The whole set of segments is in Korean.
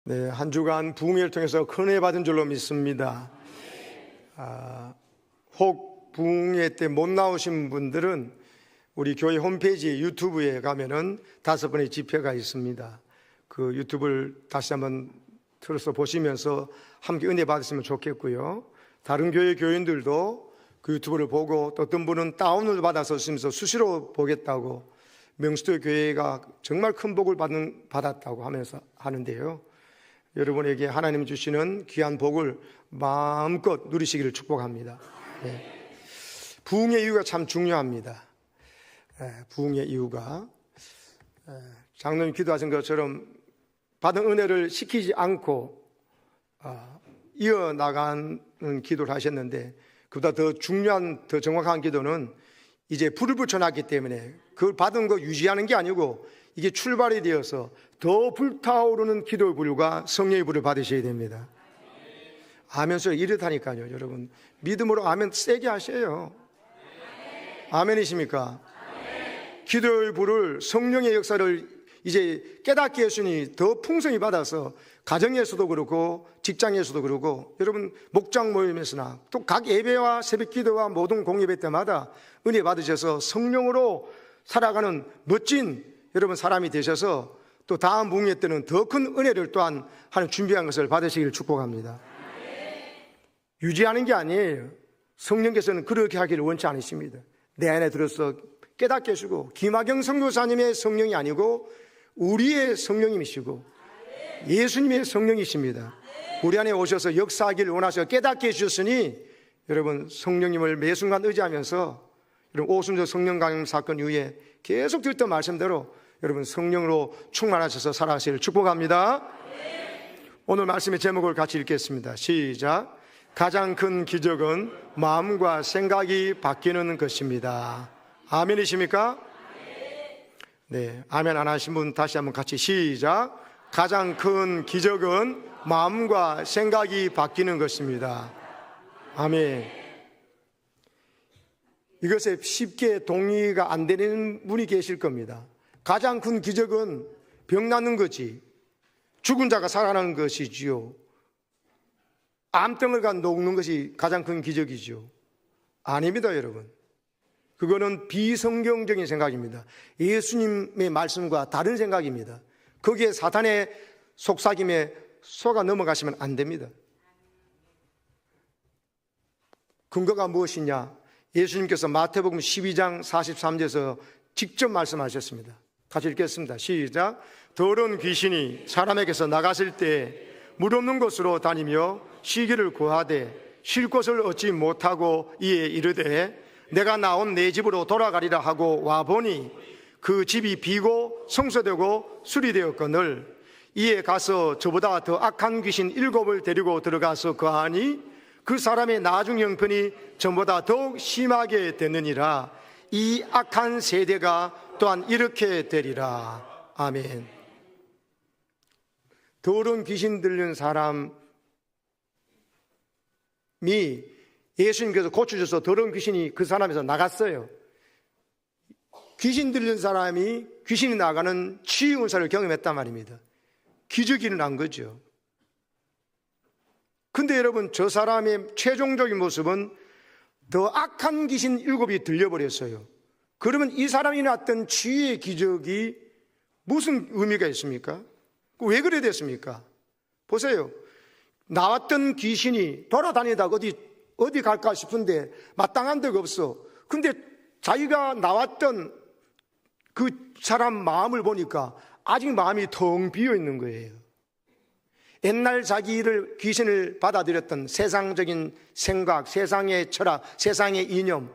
네, 한 주간 부흥회를 통해서 큰 은혜 받은 줄로 믿습니다. 혹 부흥회 때 못 나오신 분들은 우리 교회 홈페이지 유튜브에 가면은 5번의 집회가 있습니다. 그 유튜브를 다시 한번 틀어서 보시면서 함께 은혜 받으시면 좋겠고요. 다른 교회 교인들도 그 유튜브를 보고 또 어떤 분은 다운을 받아서 쓰면서 수시로 보겠다고 명수도 교회가 정말 큰 복을 받았다고 하면서 하는데요. 여러분에게 하나님 주시는 귀한 복을 마음껏 누리시기를 축복합니다. 네. 부흥의 이유가 참 중요합니다. 부흥의 이유가 장로님 기도하신 것처럼 받은 은혜를 시키지 않고 이어나가는 기도를 하셨는데, 그보다 더 중요한, 더 정확한 기도는 이제 불을 붙여놨기 때문에 그걸 받은 거 유지하는 게 아니고 이게 출발이 되어서 더 불타오르는 기도의 불과 성령의 불을 받으셔야 됩니다. 아멘 소리 이렇다니까요. 여러분 믿음으로 아멘 세게 하세요. 아멘이십니까? 기도의 불을, 성령의 역사를 이제 깨닫게 했으니 더 풍성히 받아서 가정에서도 그렇고 직장에서도 그렇고 여러분 목장 모임에서나 또 각 예배와 새벽 기도와 모든 공예배 때마다 은혜 받으셔서 성령으로 살아가는 멋진 여러분 사람이 되셔서 또 다음 부흥회 때는 더 큰 은혜를 또한 하는 준비한 것을 받으시기를 축복합니다. 유지하는 게 아니에요. 성령께서는 그렇게 하기를 원치 않으십니다. 내 안에 들어서 깨닫게 해주고, 김학영 선교사님의 성령이 아니고 우리의 성령님이시고 예수님의 성령이십니다. 우리 안에 오셔서 역사하기를 원하셔 깨닫게 해주셨으니 여러분 성령님을 매 순간 의지하면서 여러분 오순절 성령 강림 사건 이후에 계속 듣던 말씀대로 여러분 성령으로 충만하셔서 살아가시기를 축복합니다. 오늘 말씀의 제목을 같이 읽겠습니다. 시작. 가장 큰 기적은 마음과 생각이 바뀌는 것입니다. 아멘이십니까? 네, 아멘 안 하신 분 다시 한번 같이 시작. 가장 큰 기적은 마음과 생각이 바뀌는 것입니다. 아멘. 이것에 쉽게 동의가 안 되는 분이 계실 겁니다. 가장 큰 기적은 병 낫는 거지, 죽은 자가 살아나는 것이지요. 암덩어리가 녹는 것이 가장 큰 기적이죠. 아닙니다, 여러분. 그거는 비성경적인 생각입니다. 예수님의 말씀과 다른 생각입니다. 거기에 사탄의 속삭임에 속아 넘어가시면 안 됩니다. 근거가 무엇이냐? 예수님께서 마태복음 12장 43절에서 직접 말씀하셨습니다. 같이 읽겠습니다. 시작. 더러운 귀신이 사람에게서 나갔을 때 물 없는 곳으로 다니며 쉬기를 구하되 쉴 곳을 얻지 못하고 이에 이르되 내가 나온 내 집으로 돌아가리라 하고 와보니 그 집이 비고 성소되고 수리되었거늘 이에 가서 저보다 더 악한 귀신 7을 데리고 들어가서 거하니 그 사람의 나중 형편이 전보다 더욱 심하게 됐느니라. 이 악한 세대가 또한 이렇게 되리라. 아멘. 더러운 귀신 들린 사람이 예수님께서 고쳐줘서 더러운 귀신이 그 사람에서 나갔어요. 귀신 들린 사람이 귀신이 나가는 치유 은사를 경험했단 말입니다. 기적이 일어난 거죠. 근데 여러분 저 사람의 최종적인 모습은 더 악한 귀신 7이 들려버렸어요. 그러면 이 사람이 났던 치유의 기적이 무슨 의미가 있습니까? 왜 그래 됐습니까? 보세요. 나왔던 귀신이 돌아다니다가 어디 갈까 싶은데 마땅한 데가 없어. 근데 자기가 나왔던 그 사람 마음을 보니까 아직 마음이 텅 비어 있는 거예요. 옛날 자기를 귀신을 받아들였던 세상적인 생각, 세상의 철학, 세상의 이념,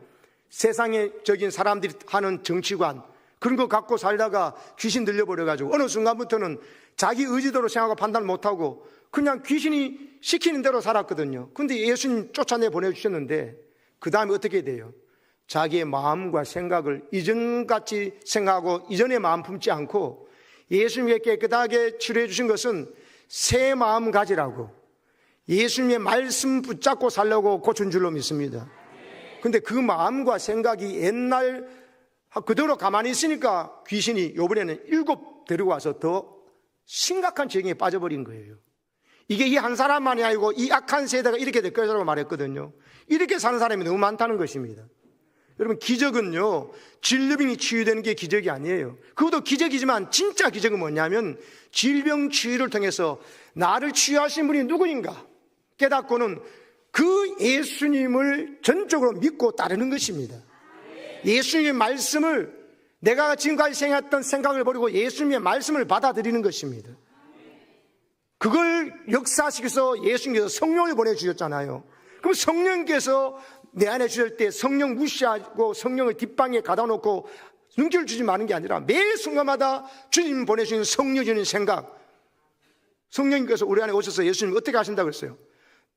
세상적인 사람들이 하는 정치관, 그런 거 갖고 살다가 귀신 들려버려가지고 어느 순간부터는 자기 의지대로 생각하고 판단을 못하고 그냥 귀신이 시키는 대로 살았거든요. 근데 예수님 쫓아내 보내주셨는데 그 다음에 어떻게 돼요? 자기의 마음과 생각을 이전같이 생각하고 이전의 마음 품지 않고 예수님께 깨끗하게 치료해 주신 것은 새 마음 가지라고, 예수님의 말씀 붙잡고 살려고 고친 줄로 믿습니다. 근데 그 마음과 생각이 옛날 그대로 가만히 있으니까 귀신이 이번에는 7 데리고 와서 더 심각한 죄경에 빠져버린 거예요. 이게 이 한 사람만이 아니고 이 악한 세대가 이렇게 될 거라고 말했거든요. 이렇게 사는 사람이 너무 많다는 것입니다. 여러분, 기적은요, 질병이 치유되는 게 기적이 아니에요. 그것도 기적이지만 진짜 기적은 뭐냐면 질병 치유를 통해서 나를 치유하신 분이 누구인가 깨닫고는 그 예수님을 전적으로 믿고 따르는 것입니다. 예수님의 말씀을, 내가 지금까지 생각했던 생각을 버리고 예수님의 말씀을 받아들이는 것입니다. 그걸 역사시켜서 예수님께서 성령을 보내주셨잖아요. 그럼 성령께서 내 안에 주실 때 성령 무시하고 성령을 뒷방에 가다 놓고 눈길 주지 마는 게 아니라 매 순간마다 주님 보내주신 성령 주는 생각, 성령님께서 우리 안에 오셔서 예수님 어떻게 하신다고 그랬어요?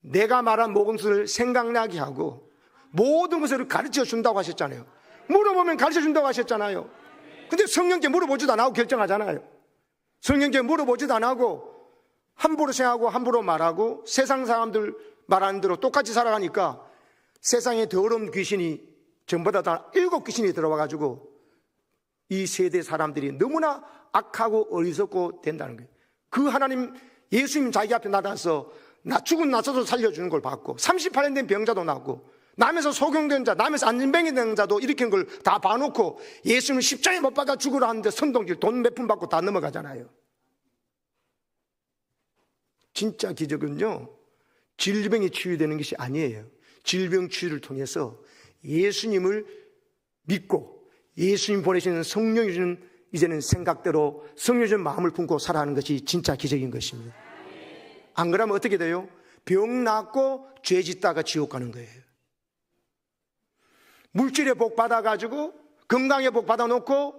내가 말한 모든 것을 생각나게 하고 모든 것을 가르쳐 준다고 하셨잖아요. 물어보면 가르쳐 준다고 하셨잖아요. 근데 성령께 물어보지도 안 하고 결정하잖아요. 성령께 물어보지도 안 하고 함부로 생각하고 함부로 말하고 세상 사람들 말하는 대로 똑같이 살아가니까 세상에 더러운 귀신이 전부 다 7 귀신이 들어와가지고 이 세대 사람들이 너무나 악하고 어리석고 된다는 거예요. 그 하나님, 예수님 자기 앞에 나타나서 나 죽은 나서도 살려주는 걸 봤고 38년 된 병자도 나고 남에서 소경된 자, 남에서 안진뱅이 된 자도 일으킨 걸 다 봐놓고 예수님 십자가에 못 박아 죽으라 하는데 선동질 돈 몇 푼 받고 다 넘어가잖아요. 진짜 기적은요, 질병이 치유되는 것이 아니에요. 질병 치유를 통해서 예수님을 믿고 예수님 보내시는 성령이 주는 이제는 생각대로 성령이 주는 마음을 품고 살아가는 것이 진짜 기적인 것입니다. 안 그러면 어떻게 돼요? 병 낫고 죄 짓다가 지옥 가는 거예요. 물질의 복 받아가지고 건강의 복 받아놓고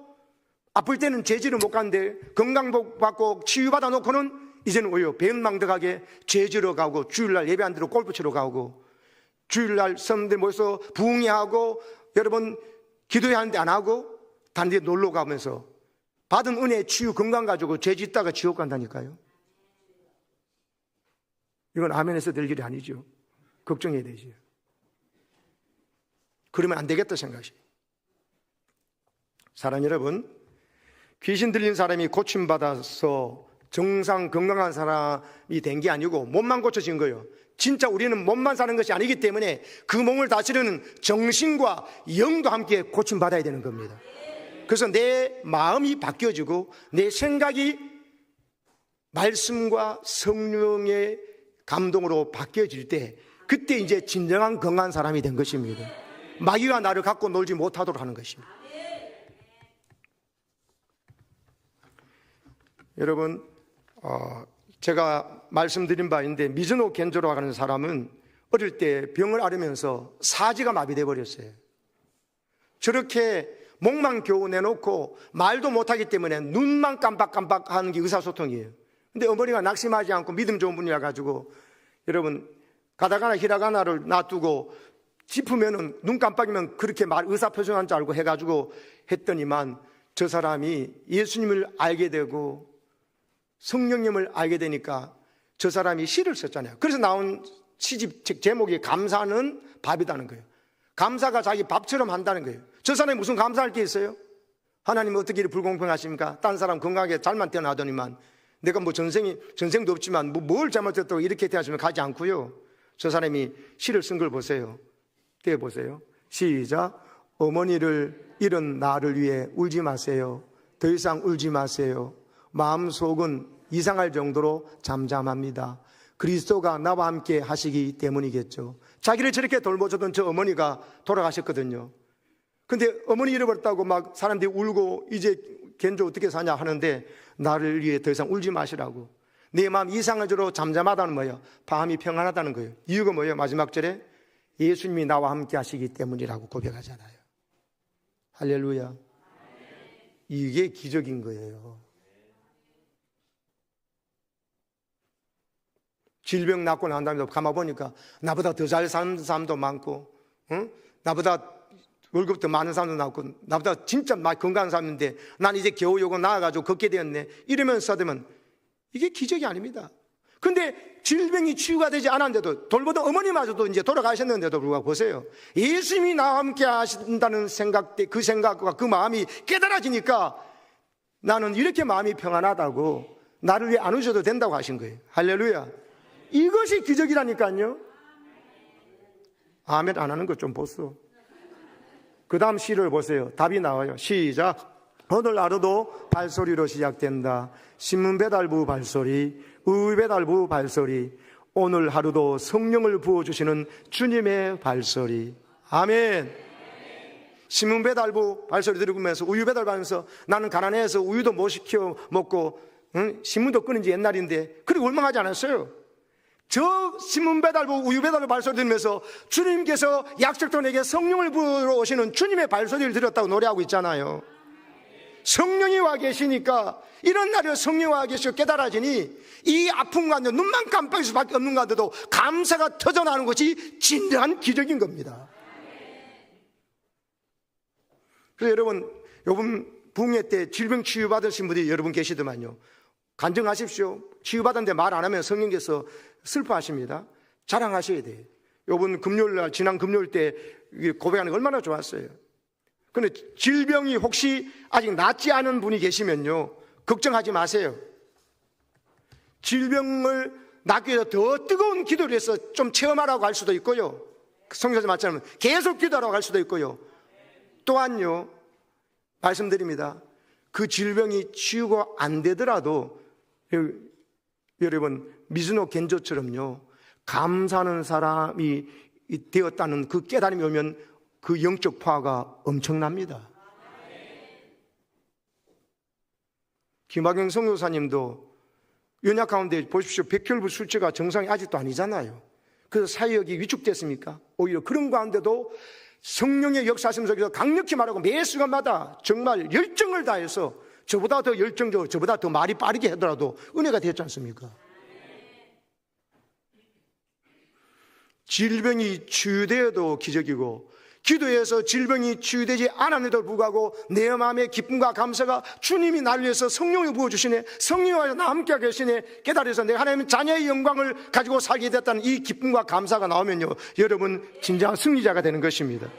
아플 때는 죄지를 못 가는데 건강 복 받고 치유 받아놓고는 이제는 오히려 배은망덕하게 죄지러 가고 주일날 예배 안 들어 골프 치러 가고 주일날 성도들 모여서 부흥회하고 여러분 기도해야 하는데 안 하고 다른 데 놀러 가면서 받은 은혜 치유 건강 가지고 죄 짓다가 지옥 간다니까요. 이건 아멘에서 될 일이 아니죠. 걱정해야 되죠. 그러면 안 되겠다 생각이. 사랑 여러분, 귀신 들린 사람이 고침받아서 정상 건강한 사람이 된 게 아니고 몸만 고쳐진 거예요. 진짜 우리는 몸만 사는 것이 아니기 때문에 그 몸을 다스리는 정신과 영도 함께 고침받아야 되는 겁니다. 그래서 내 마음이 바뀌어지고 내 생각이 말씀과 성령의 감동으로 바뀌어질 때 그때 이제 진정한 건강한 사람이 된 것입니다. 마귀가 나를 갖고 놀지 못하도록 하는 것입니다. 여러분, 제가 말씀드린 바 있는데 미즈노 겐조로 하는 사람은 어릴 때 병을 앓으면서 사지가 마비돼 버렸어요. 저렇게 목만 겨우 내놓고 말도 못하기 때문에 눈만 깜빡깜빡하는 게 의사소통이에요. 근데 어머니가 낙심하지 않고 믿음 좋은 분이라 가지고 여러분 가다가나 히라가나를 놔두고 짚으면은 눈 깜빡이면 그렇게 의사표정한 줄 알고 해가지고 했더니만 저 사람이 예수님을 알게 되고 성령님을 알게 되니까 저 사람이 시를 썼잖아요. 그래서 나온 시집 제목이 감사는 밥이라는 거예요. 감사가 자기 밥처럼 한다는 거예요. 저 사람이 무슨 감사할 게 있어요? 하나님은 어떻게 이렇게 불공평하십니까? 딴 사람 건강하게 잘만 태어나더니만 내가 뭐 전생도 없지만 뭘 잘못했다고 이렇게 태어나시면 가지 않고요. 저 사람이 시를 쓴 걸 보세요. 떼어보세요. 시작. 어머니를 잃은 나를 위해 울지 마세요. 더 이상 울지 마세요. 마음속은 이상할 정도로 잠잠합니다. 그리스도가 나와 함께 하시기 때문이겠죠. 자기를 저렇게 돌보셨던 저 어머니가 돌아가셨거든요. 근데 어머니 잃어버렸다고 막 사람들이 울고 이제 겐조 어떻게 사냐 하는데 나를 위해 더 이상 울지 마시라고. 내 마음 이상할 정도로 잠잠하다는 뭐예요? 마음이 평안하다는 거예요. 이유가 뭐예요? 마지막 절에 예수님이 나와 함께 하시기 때문이라고 고백하잖아요. 할렐루야. 이게 기적인 거예요. 질병 낫고 난 다음에 가만보니까 나보다 더 잘 사는 사람도 많고, 나보다 월급 더 많은 사람도 많고, 나보다 진짜 건강한 사람인데 난 이제 겨우 요거 나아가지고 걷게 되었네. 이러면서 되면 이게 기적이 아닙니다. 근데 질병이 치유가 되지 않았는데도 돌보던 어머니마저도 이제 돌아가셨는데도 불구하고 보세요. 예수님이 나와 함께 하신다는 생각 때 그 생각과 그 마음이 깨달아지니까 나는 이렇게 마음이 평안하다고 나를 위해 안 오셔도 된다고 하신 거예요. 할렐루야. 이것이 기적이라니까요. 아멘 안 하는 것 좀 보소. 그 다음 시를 보세요. 답이 나와요. 시작. 오늘 하루도 발소리로 시작된다. 신문배달부 발소리, 의배달부 발소리, 오늘 하루도 성령을 부어주시는 주님의 발소리. 아멘. 신문배달부 발소리 들으면서 우유배달 받으면서 나는 가난해서 우유도 못 시켜 먹고 신문도 끊은 지 옛날인데 그리고 원망하지 않았어요. 저 신문배달부 우유배달부 발소리 들으면서 주님께서 약속도 내게 성령을 부으러 오시는 주님의 발소리를 들었다고 노래하고 있잖아요. 성령이 와 계시니까 이런 날에 성령이 와 계시고 깨달아지니 이 아픈 가운데 눈만 깜빡일 수밖에 없는 가운데도 감사가 터져나오는 것이 진정한 기적인 겁니다. 그래서 여러분 요번 붕괴 때 질병 치유받으신 분들이 여러분 계시더만요. 간증하십시오. 치유받았는데 말 안 하면 성령께서 슬퍼하십니다. 자랑하셔야 돼요. 요번 금요일날 지난 금요일 때 고백하는 거 얼마나 좋았어요. 그런데 질병이 혹시 아직 낫지 않은 분이 계시면요 걱정하지 마세요. 질병을 낫기 위해서 더 뜨거운 기도를 해서 좀 체험하라고 할 수도 있고요. 성경에서 말처럼 계속 기도하라고 할 수도 있고요. 또한요 말씀드립니다. 그 질병이 치유가 안 되더라도 여러분 미즈노 겐조처럼요 감사하는 사람이 되었다는 그 깨달음이 오면 그 영적 파워가 엄청납니다. 김학영 선교사님도 연약 가운데 보십시오. 백혈구 수치가 정상이 아직도 아니잖아요. 그래서 사역이 위축됐습니까? 오히려 그런 가운데도 성령의 역사하심 속에서 강력히 말하고 매 순간마다 정말 열정을 다해서 저보다 더 열정적으로 저보다 더 말이 빠르게 하더라도 은혜가 되었지 않습니까? 질병이 치유되어도 기적이고 기도해서 질병이 치유되지 않았는데도 불구하고 내 마음의 기쁨과 감사가 주님이 나를 위해서 성령을 부어주시네, 성령과 나 함께 계시네 깨달아서 내가 하나님의 자녀의 영광을 가지고 살게 됐다는 이 기쁨과 감사가 나오면요 여러분 진정한 승리자가 되는 것입니다.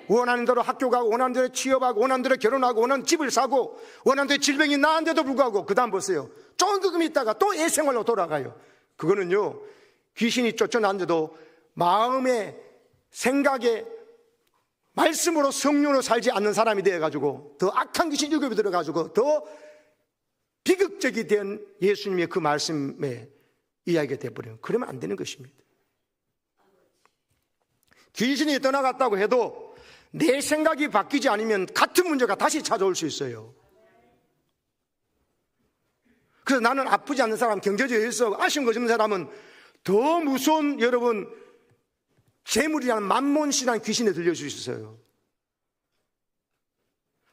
원하는 대로 학교 가고 원하는 대로 취업하고 원하는 대로 결혼하고 원하는 집을 사고 원하는 대로 질병이 나은데도 불구하고 그 다음 보세요. 조금 있다가 또 예생활로 돌아가요. 그거는요 귀신이 쫓아났는데도 마음에 생각에 말씀으로 성령으로 살지 않는 사람이 되어가지고 더 악한 귀신 유급에 들어가지고 더 비극적이 된 예수님의 그 말씀에 이야기가 되어버려요. 그러면 안 되는 것입니다. 귀신이 떠나갔다고 해도 내 생각이 바뀌지 않으면 같은 문제가 다시 찾아올 수 있어요. 그래서 나는 아프지 않는 사람, 경제적으로 해서 아쉬운 것이 없는 사람은 더 무서운 여러분 재물이라는 만몬신한 귀신에 들려줄 수 있어요.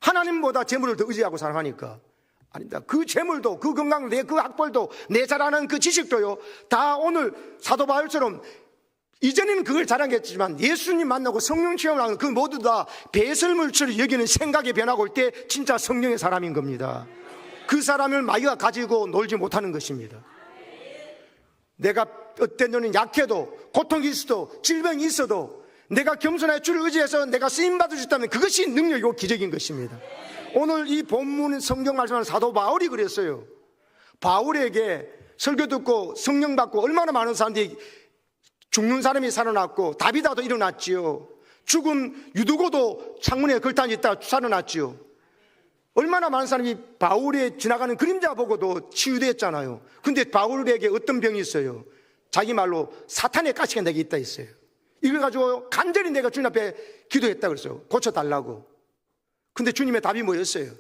하나님보다 재물을 더 의지하고 살아가니까 아니다. 그 재물도 그 건강 그 학벌도 내 잘하는 그 지식도요 다 오늘 사도 바울처럼 이전에는 그걸 자랑했지만 예수님 만나고 성령 체험을 하는 그 모두 다 배설물처럼 여기는 생각의 변화가 올 때 진짜 성령의 사람인 겁니다. 그 사람을 마귀가 가지고 놀지 못하는 것입니다. 내가 어떤 때는 약해도 고통이 있어도 질병이 있어도 내가 겸손하게 주를 의지해서 내가 쓰임받을 수 있다면 그것이 능력이고 기적인 것입니다. 오늘 이 본문 성경 말씀하는 사도 바울이 그랬어요. 바울에게 설교 듣고 성령 받고 얼마나 많은 사람들이 죽는 사람이 살아났고 다비다도 일어났지요. 죽은 유두고도 창문에 걸타앉아 있다가 살아났지요. 얼마나 많은 사람이 바울의 지나가는 그림자 보고도 치유됐잖아요. 근데 바울에게 어떤 병이 있어요? 자기 말로 사탄의 가시가 내게 있다 했어요. 이걸 가지고 간절히 내가 주님 앞에 기도했다 그랬어요. 고쳐달라고. 근데 주님의 답이 뭐였어요?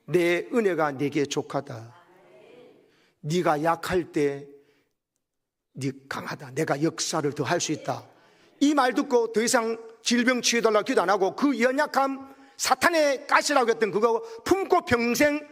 내 은혜가 내게 족하다. 네가 약할 때 네 강하다. 내가 역사를 더 할 수 있다. 이 말 듣고 더 이상 질병 치유달라고 기도 안 하고 그 연약함 사탄의 가시라고 했던 그거 품고 평생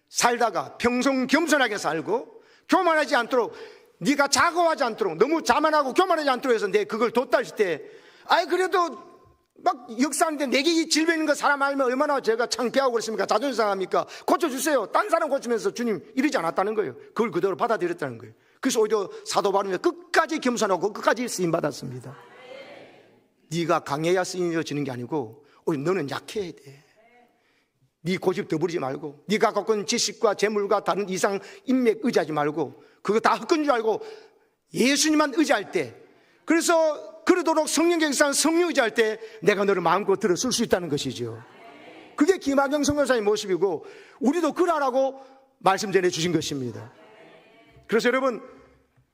살다가 평생 겸손하게 살고 교만하지 않도록 네가 자고하지 않도록 너무 자만하고 교만하지 않도록 해서 내 그걸 뒀다 했을 때 아이 그래도 막 역사하는데 내게 이 질병 있는 거 사람 알면 얼마나 제가 창피하고 그렇습니까? 자존심 상합니까? 고쳐주세요. 딴 사람 고치면서 주님 이러지 않았다는 거예요. 그걸 그대로 받아들였다는 거예요. 그래서 오히려 사도 바울이 끝까지 겸손하고 끝까지 쓰임받았습니다. 네가 강해야 쓰임져지는 게 아니고 오히려 너는 약해야 돼. 네 고집 더 부리지 말고, 네가 갖고 있는 지식과 재물과 다른 이상 인맥 의지하지 말고, 그거 다 헛건 줄 알고 예수님만 의지할 때, 그래서 그러도록 성령의 역사는 성령 의지할 때 내가 너를 마음껏 들어 쓸 수 있다는 것이죠. 그게 김학영 선교사의 모습이고, 우리도 그러라고 말씀 전해 주신 것입니다. 그래서 여러분,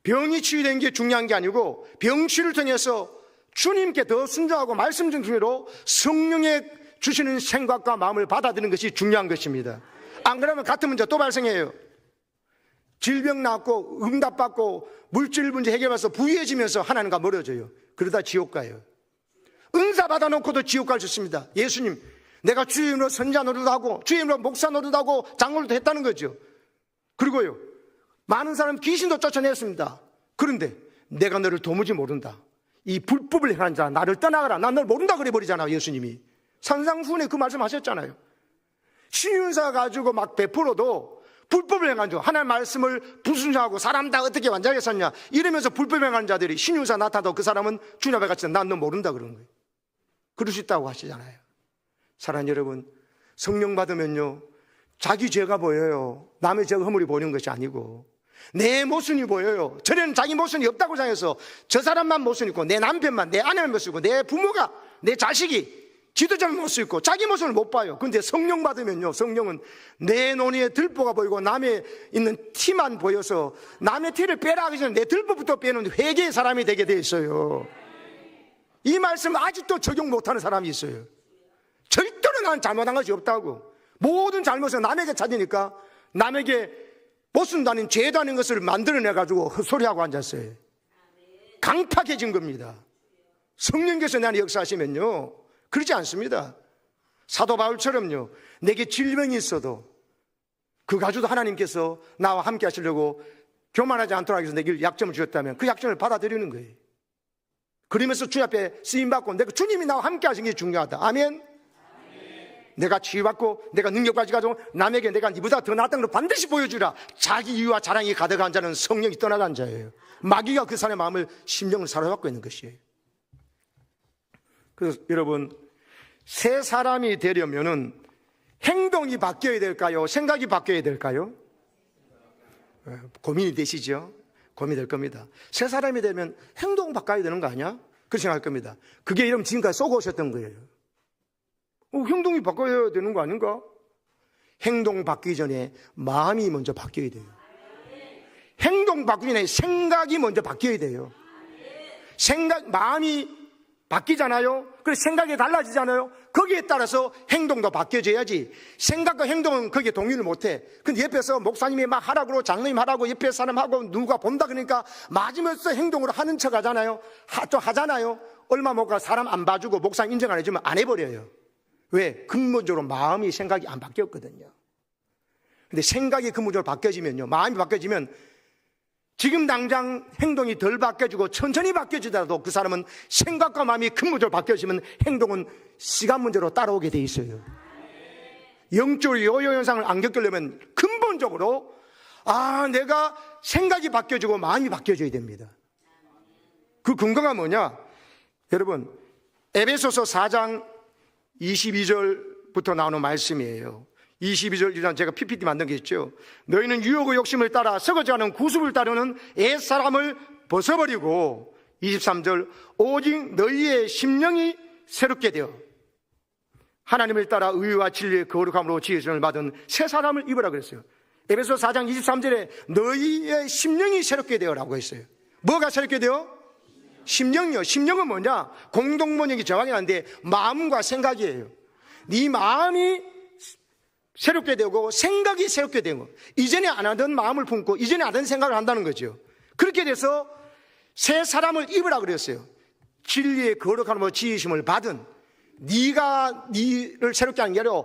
병이 치유된 게 중요한 게 아니고, 병치유를 통해서 주님께 더 순종하고 말씀 중심으로 성령의 주시는 생각과 마음을 받아들이는 것이 중요한 것입니다. 안 그러면 같은 문제 또 발생해요. 질병 낫고 응답받고 물질 문제 해결해서 부유해지면서 하나님과 멀어져요. 그러다 지옥 가요. 은사 받아놓고도 지옥 갈 수 있습니다. 예수님, 내가 주의 이름으로 선지자 노릇도 하고 주의 이름으로 목사 노릇도 하고 장로도 했다는 거죠. 그리고요, 많은 사람 귀신도 쫓아냈습니다. 그런데 내가 너를 도무지 모른다, 이 불법을 행하는 자 나를 떠나가라, 난 널 모른다 그래 버리잖아요. 예수님이 산상수훈에 그 말씀 하셨잖아요. 신윤사 가지고 막 베풀어도 불법을 행한 자, 하나님의 말씀을 불순종하고 사람 다 어떻게 완전하게 샀냐 이러면서 불법 행하는 자들이 신윤사 나타나도 그 사람은 주님 앞에 같이 난 너 모른다 그러는 거예요. 그럴 수 있다고 하시잖아요. 사랑하는 여러분, 성령 받으면요, 자기 죄가 보여요. 남의 죄가 허물이 보이는 것이 아니고 내 모순이 보여요. 전에는 자기 모순이 없다고 생각해서 저 사람만 모순이 있고, 내 남편만, 내 아내만 모순이 있고, 내 부모가, 내 자식이 지도자만 모순이 있고 자기 모순을 못 봐요. 근데 성령 받으면요, 성령은 내 논의에 들보가 보이고 남의 있는 티만 보여서 남의 티를 빼라 하기 전에 내 들보부터 빼는 회개의 사람이 되게 돼 있어요. 이 말씀 아직도 적용 못하는 사람이 있어요. 절대로 난 잘못한 것이 없다고. 모든 잘못은 남에게 찾으니까 남에게 못 쓴다는 죄도 아닌 것을 만들어내가지고 헛소리하고 앉았어요. 강팍해진 겁니다. 성령께서 나를 역사하시면요, 그렇지 않습니다. 사도 바울처럼요, 내게 질병이 있어도 그 가지고도 하나님께서 나와 함께 하시려고 교만하지 않도록 하기 위해서 내게 약점을 주셨다면 그 약점을 받아들이는 거예요. 그러면서 주님 앞에 쓰임받고 내가 주님이 나와 함께 하신 게 중요하다. 아멘. 내가 치유받고 내가 능력까지 가지고 남에게 내가 니보다 더 낫다는 걸 반드시 보여주라. 자기 이유와 자랑이 가득한 자는 성령이 떠나간 자예요. 마귀가 그 사람의 마음을, 심령을 사로잡고 있는 것이에요. 그래서 여러분, 새 사람이 되려면은 행동이 바뀌어야 될까요? 생각이 바뀌어야 될까요? 고민이 되시죠? 고민될 겁니다. 새 사람이 되면 행동 바꿔야 되는 거 아니야? 그렇게 생각할 겁니다. 그게 이러면 지금까지 쏘고 오셨던 거예요. 행동이 바꿔야 되는 거 아닌가? 행동 바뀌기 전에 마음이 먼저 바뀌어야 돼요. 행동 바뀌기 전에 생각이 먼저 바뀌어야 돼요. 마음이 바뀌잖아요. 그래서 생각이 달라지잖아요. 거기에 따라서 행동도 바뀌어져야지. 생각과 행동은 거기에 동의를 못해. 근데 옆에서 목사님이 막 하라고 그러고 장로님 하라고 옆에 사람하고 누가 본다 그러니까 맞으면서 행동으로 하는 척 하잖아요. 좀 하잖아요. 얼마 못 가 사람 안 봐주고 목사님 인정 안 해주면 안 해버려요. 왜? 근본적으로 마음이, 생각이 안 바뀌었거든요. 근데 생각이 근본적으로 바뀌어지면요, 마음이 바뀌어지면 지금 당장 행동이 덜 바뀌어지고 천천히 바뀌어지더라도 그 사람은 생각과 마음이 근본적으로 바뀌어지면 행동은 시간 문제로 따라오게 돼 있어요. 영적으로 요요 현상을 안 겪으려면 근본적으로 내가 생각이 바뀌어지고 마음이 바뀌어져야 됩니다. 그 근거가 뭐냐? 여러분, 에베소서 4장 22절부터 나오는 말씀이에요. 22절 일단 제가 PPT 만든 게 있죠. 너희는 유혹의 욕심을 따라 썩어져가는 구습을 따르는 옛사람을 벗어버리고, 23절 오직 너희의 심령이 새롭게 되어 하나님을 따라 의와 진리의 거룩함으로 지으심을 받은 새 사람을 입으라 그랬어요. 에베소 4장 23절에 너희의 심령이 새롭게 되어라고 했어요. 뭐가 새롭게 되어? 심령이요. 심령은 뭐냐? 공동번역이 정확히 한데 마음과 생각이에요. 네 마음이 새롭게 되고 생각이 새롭게 되고, 이전에 안 하던 마음을 품고 이전에 안 하던 생각을 한다는 거죠. 그렇게 돼서 새 사람을 입으라 그랬어요. 진리의 거룩함으로 지으심을 받은, 네가 네를 새롭게 하는 게 아니라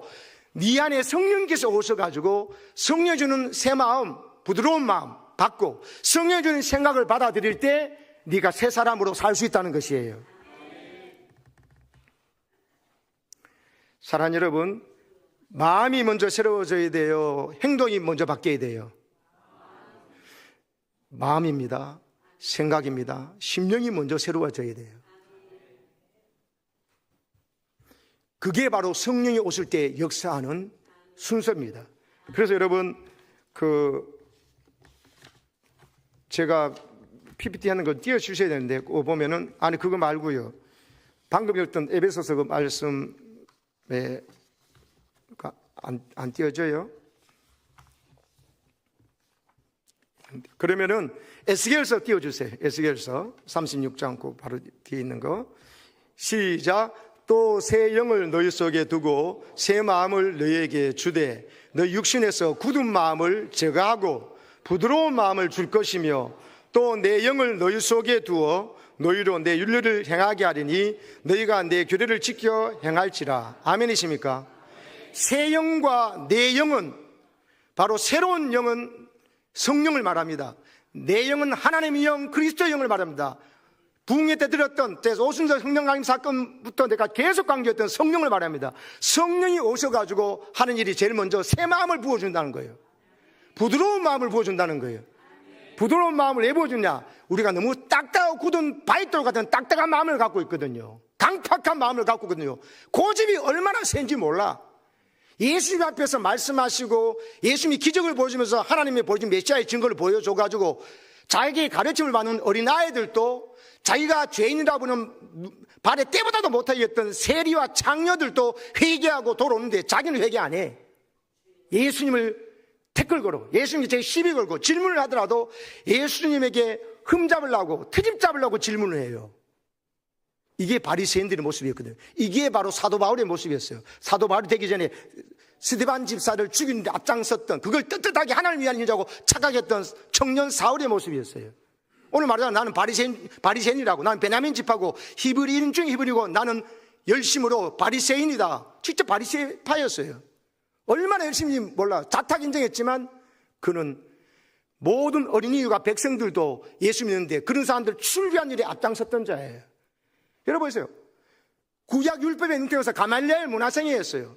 네 안에 성령께서 오셔가지고 성령이 주는 새 마음, 부드러운 마음 받고 성령이 주는 생각을 받아들일 때 네가 새 사람으로 살 수 있다는 것이에요. 사랑하는 여러분, 마음이 먼저 새로워져야 돼요? 행동이 먼저 바뀌어야 돼요? 마음입니다. 생각입니다. 심령이 먼저 새로워져야 돼요. 그게 바로 성령이 오실 때 역사하는 순서입니다. 그래서 여러분 제가 PPT 하는 거 띄워주셔야 되는데 보면은 아니 그거 말고요. 방금 읽었던 에베소서 그 말씀에 안 띄워져요. 그러면은 에스겔서 띄워주세요. 에스겔서 36장 그 바로 뒤에 있는 거. 시작. 또 새 영을 너희 속에 두고 새 마음을 너희에게 주되 너희 육신에서 굳은 마음을 제거하고 부드러운 마음을 줄 것이며 또 내 영을 너희 속에 두어 너희로 내 윤례를 행하게 하리니 너희가 내 규례를 지켜 행할지라. 아멘이십니까? 새 영과 내 영은 바로 새로운 영은 성령을 말합니다. 내 영은 하나님의 영, 그리스도의 영을 말합니다. 부흥회 때 들었던 오순절 성령 강림 사건부터 내가 계속 강조했던 성령을 말합니다. 성령이 오셔가지고 하는 일이 제일 먼저 새 마음을 부어준다는 거예요. 부드러운 마음을 부어준다는 거예요. 부드러운 마음을 왜 부어주냐? 우리가 너무 딱딱하고 굳은 바위돌 같은 딱딱한 마음을 갖고 있거든요. 강팍한 마음을 갖고 있거든요. 고집이 얼마나 센지 몰라. 예수님 앞에서 말씀하시고 예수님이 기적을 보여주면서 하나님이 보여준 메시아의 증거를 보여줘가지고 자기에게 가르침을 받는 어린아이들도 자기가 죄인이라 보는 발에 때보다도 못하겠던 세리와 창녀들도 회개하고 돌아오는데 자기는 회개 안 해. 예수님을 댓글 걸어 예수님께 제 시비 걸고 질문을 하더라도 예수님에게 흠 잡으려고 트집 잡으려고 질문을 해요. 이게 바리새인들의 모습이었거든요. 이게 바로 사도 바울의 모습이었어요. 사도 바울이 되기 전에 스데반 집사를 죽이는데 앞장섰던, 그걸 떳떳하게 하나님을 위한 일자고 착각했던 청년 사울의 모습이었어요. 오늘 말하자면 나는 바리새인이라고, 나는 베냐민 집하고 히브리인 중에 히브리고 나는 열심으로 바리새인이다. 직접 바리새파였어요. 얼마나 열심히 몰라. 자탁 인정했지만 그는 모든 어린이와 백성들도 예수 믿는데 그런 사람들 출교한 일에 앞장섰던 자예요. 여러분 보세요. 구약 율법에 능통해서 가말리엘 문화생이었어요.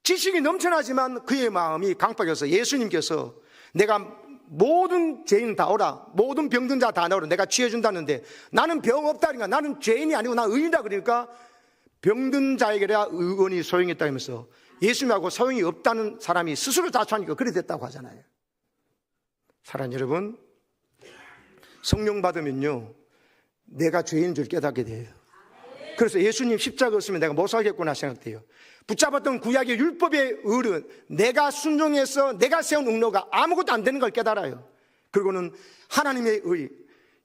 지식이 넘쳐나지만 그의 마음이 강팍해서 예수님께서 내가 모든 죄인 다 오라, 모든 병든 자 다 나오라, 내가 치유해준다는데 나는 병 없다니까, 나는 죄인이 아니고 나 의인이다. 그러니까 병든 자에게야 의원이 소용이 있다면서 예수님하고 소용이 없다는 사람이 스스로 자초하니까 그래 됐다고 하잖아요. 사랑하는 여러분, 성령 받으면요 내가 죄인인 줄 깨닫게 돼요. 그래서 예수님 십자가 없으면 내가 못 살겠구나 생각돼요. 붙잡았던 구약의 율법의 을은 내가 순종해서 내가 세운 웅로가 아무것도 안 되는 걸 깨달아요. 그리고는 하나님의 의,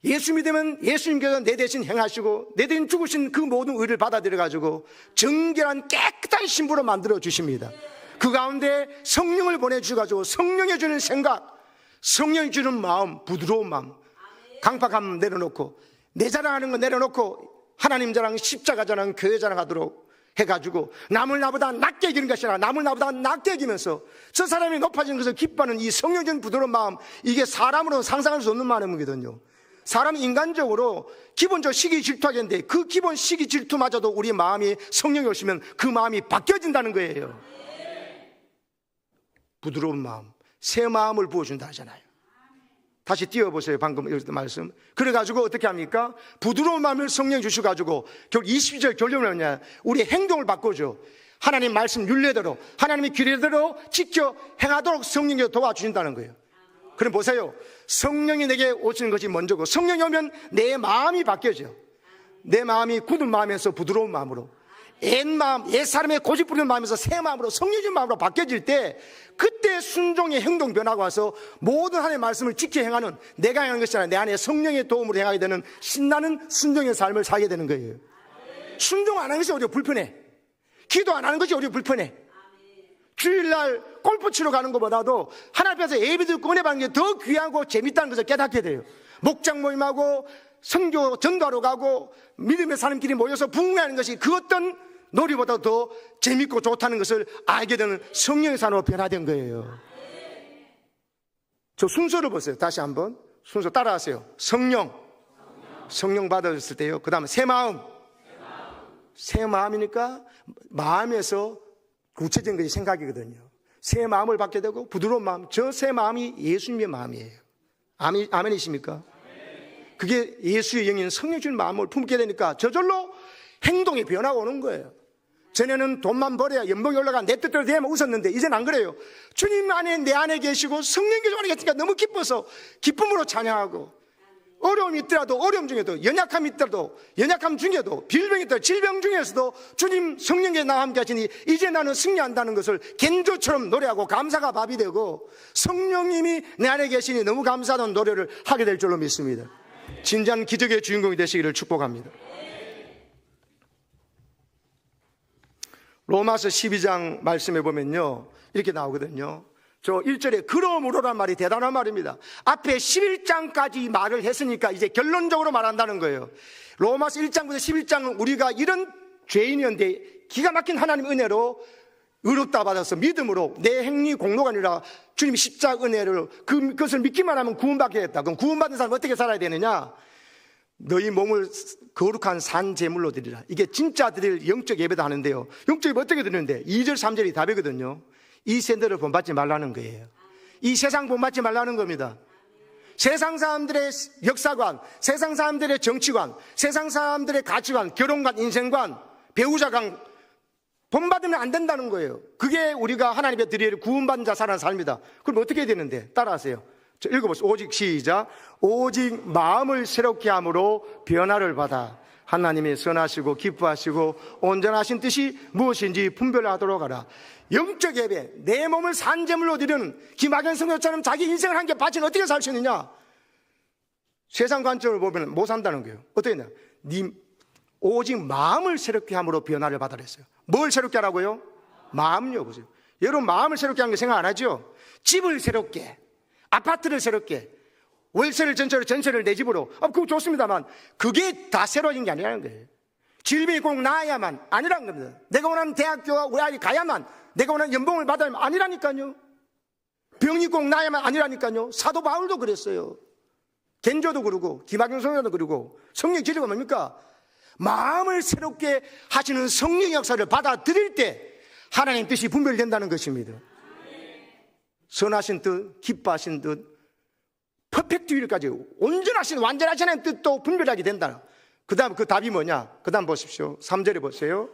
예수 믿으면 예수님께서 내 대신 행하시고 내 대신 죽으신 그 모든 의를 받아들여가지고 정결한 깨끗한 신부로 만들어 주십니다. 그 가운데 성령을 보내주셔가지고 성령이 주는 생각, 성령이 주는 마음, 부드러운 마음, 강팍함 내려놓고 내 자랑하는 거 내려놓고 하나님 자랑, 십자가 자랑, 교회 자랑하도록 해가지고 남을 나보다 낮게 여기는 것이 아니라 남을 나보다 낮게 여기면서 저 사람이 높아지는 것을 기뻐하는 이 성령적인 부드러운 마음, 이게 사람으로는 상상할 수 없는 마음이거든요. 사람이 인간적으로 기본적으로 시기 질투하겠는데 그 기본 시기 질투마저도 우리 마음이 성령이 오시면 그 마음이 바뀌어진다는 거예요. 부드러운 마음, 새 마음을 부어준다 하잖아요. 다시 띄워보세요. 방금 읽었던 말씀. 그래가지고 어떻게 합니까? 부드러운 마음을 성령 주셔가지고 결국 22절 결론은 뭐냐? 우리의 행동을 바꿔줘. 하나님 말씀 윤례대로, 하나님의 규례대로 지켜 행하도록 성령이 도와주신다는 거예요. 그럼 보세요. 성령이 내게 오시는 것이 먼저고 성령이 오면 내 마음이 바뀌어져. 내 마음이 굳은 마음에서 부드러운 마음으로, 옛 사람의 고집 부리는 마음에서 새 마음으로, 성령의 마음으로 바뀌어질 때 그때 순종의 행동 변화가 와서 모든 하나님의 말씀을 지켜 행하는, 내가 행하는 것이 아니라 내 안에 성령의 도움으로 행하게 되는 신나는 순종의 삶을 살게 되는 거예요. 순종 안 하는 것이 오히려 불편해. 기도 안 하는 것이 오히려 불편해. 주일날 골프 치러 가는 것보다도 하나님 앞에서 예배 듣고 은혜 받는 게 더 귀하고 재밌다는 것을 깨닫게 돼요. 목장 모임하고 선교 전도하러 가고 믿음의 사람끼리 모여서 부흥하는 것이 그 어떤 놀이보다 더 재밌고 좋다는 것을 알게 되는 성령의 산으로 변화된 거예요. 저 순서를 보세요. 다시 한번 순서 따라하세요. 성령 받았을 때요. 그 다음에 새 마음이니까 마음에서 구체적인 것이 생각이거든요. 새 마음을 받게 되고 부드러운 마음, 저 새 마음이 예수님의 마음이에요. 아멘이십니까? 그게 예수의 영인 성령 주는 마음을 품게 되니까 저절로 행동의 변화가 오는 거예요. 전에는 돈만 벌어야 연봉이 올라가 내 뜻대로 되면 웃었는데 이제는 안 그래요. 주님 안에 내 안에 계시고 성령께서 안에 계시니까 너무 기뻐서 기쁨으로 찬양하고, 어려움이 있더라도 어려움 중에도, 연약함이 있더라도 연약함 중에도, 질병이 있더라도 질병 중에서도 주님 성령께서 나와 함께 하시니 이제 나는 승리한다는 것을 겐조처럼 노래하고 감사가 밥이 되고, 성령님이 내 안에 계시니 너무 감사하다는 노래를 하게 될 줄로 믿습니다. 진정한 기적의 주인공이 되시기를 축복합니다. 로마서 12장 말씀해 보면요, 이렇게 나오거든요. 저 1절에 그러므로란 말이 대단한 말입니다. 앞에 11장까지 말을 했으니까 이제 결론적으로 말한다는 거예요. 로마서 1장부터 11장은 우리가 이런 죄인이었는데 기가 막힌 하나님의 은혜로 의롭다 받아서 믿음으로, 내 행위 공로가 아니라 주님이 십자가 은혜를, 그것을 믿기만 하면 구원받게 했다. 그럼 구원받은 사람은 어떻게 살아야 되느냐? 너희 몸을 거룩한 산 제물로 드리라. 이게 진짜 드릴 영적 예배도 하는데요, 영적 예배 어떻게 드리는데 2절 3절이 답이거든요. 이 세대를 본받지 말라는 거예요. 이 세상 본받지 말라는 겁니다. 세상 사람들의 역사관, 세상 사람들의 정치관, 세상 사람들의 가치관, 결혼관, 인생관, 배우자관 본받으면 안 된다는 거예요. 그게 우리가 하나님의 드릴 구원받은 자 살아가는 삶이다. 그럼 어떻게 해야 되는데? 따라하세요. 저 읽어보세요. 오직, 시작. 오직 마음을 새롭게 함으로 변화를 받아 하나님의 선하시고 기뻐하시고 온전하신 뜻이 무엇인지 분별하도록 하라. 영적 예배, 내 몸을 산제물로 드리는 김학연 성도처럼 자기 인생을 한 개 바치는 어떻게 살 수 있느냐? 세상 관점을 보면 못 산다는 거예요. 어떻게 했냐? 오직 마음을 새롭게 함으로 변화를 받으라 했어요. 뭘 새롭게 하라고요? 마음요. 보세요. 여러분, 마음을 새롭게 하는 거 생각 안 하죠? 집을 새롭게, 아파트를 새롭게, 월세를 전세를 내 집으로, 그거 좋습니다만 그게 다 새로워진 게 아니라는 거예요. 질병이 꼭 나아야만 아니라는 겁니다. 내가 원하는 대학교와 우리 아이 가야만, 내가 원하는 연봉을 받아야만 아니라니까요. 병이 꼭 나아야만 아니라니까요. 사도 바울도 그랬어요. 겐조도 그러고 김학용 성령도 그러고. 성령 기저가 뭡니까? 마음을 새롭게 하시는 성령 역사를 받아들일 때 하나님 뜻이 분별된다는 것입니다. 선하신 뜻, 기뻐하신 뜻, 퍼펙트 윌까지, 온전하신 완전하신 하나님 뜻도 분별하게 된다. 그 다음 그 답이 뭐냐? 그 다음 보십시오. 3절에 보세요.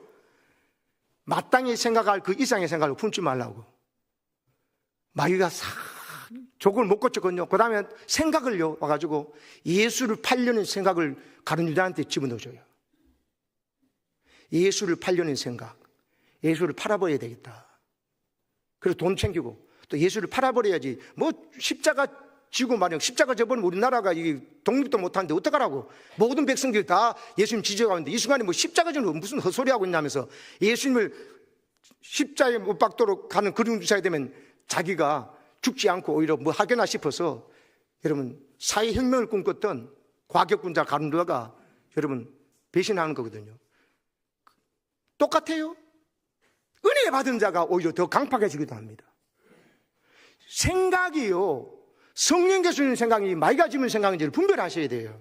마땅히 생각할 그 이상의 생각을 품지 말라고. 마귀가 족을 못 고쳤거든요. 그 다음에 생각을요 와가지고 예수를 팔려는 생각을 가룟 유다한테 집어넣어줘요. 예수를 팔려는 생각, 예수를 팔아버려야 되겠다. 그래서 돈 챙기고 또 예수를 팔아버려야지. 뭐 십자가 지고 말이야. 십자가 져버리면 우리나라가 독립도 못하는데 어떡하라고. 모든 백성들이 다 예수님 지져가는데 이 순간에 뭐 십자가 지는 무슨 헛소리 하고 있냐면서 예수님을 십자가에 못 박도록 가는 그런 주사에 되면 자기가 죽지 않고 오히려 뭐 하겠나 싶어서, 여러분, 사회혁명을 꿈꿨던 과격군자 가룟 유다가 여러분 배신하는 거거든요. 똑같아요. 은혜 받은 자가 오히려 더 강팍해지기도 합니다. 생각이요, 성령께서 주는 생각이 마귀가 주는 생각인지를 분별하셔야 돼요.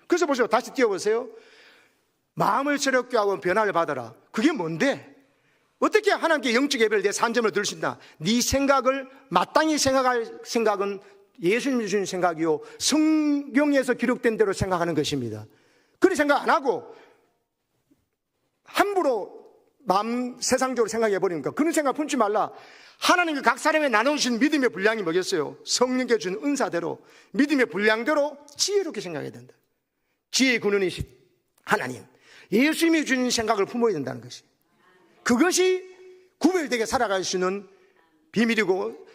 그래서 보세요. 다시 띄워보세요. 마음을 새롭게 하고 변화를 받아라. 그게 뭔데? 어떻게 하나님께 영적 예배를 내 산점을 들으신다? 네 생각을 마땅히 생각할 생각은 예수님이 주신 생각이요, 성경에서 기록된 대로 생각하는 것입니다. 그렇게 생각 안 하고 함부로 마음 세상적으로 생각해버리니까 그런 생각 품지 말라. 하나님이 각 사람에 나눠주신 믿음의 분량이 뭐겠어요? 성령께 준 은사대로, 믿음의 분량대로 지혜롭게 생각해야 된다. 지혜의 근원이신 하나님, 예수님이 주신 생각을 품어야 된다는 것이, 그것이 구별되게 살아갈 수 있는 비밀이고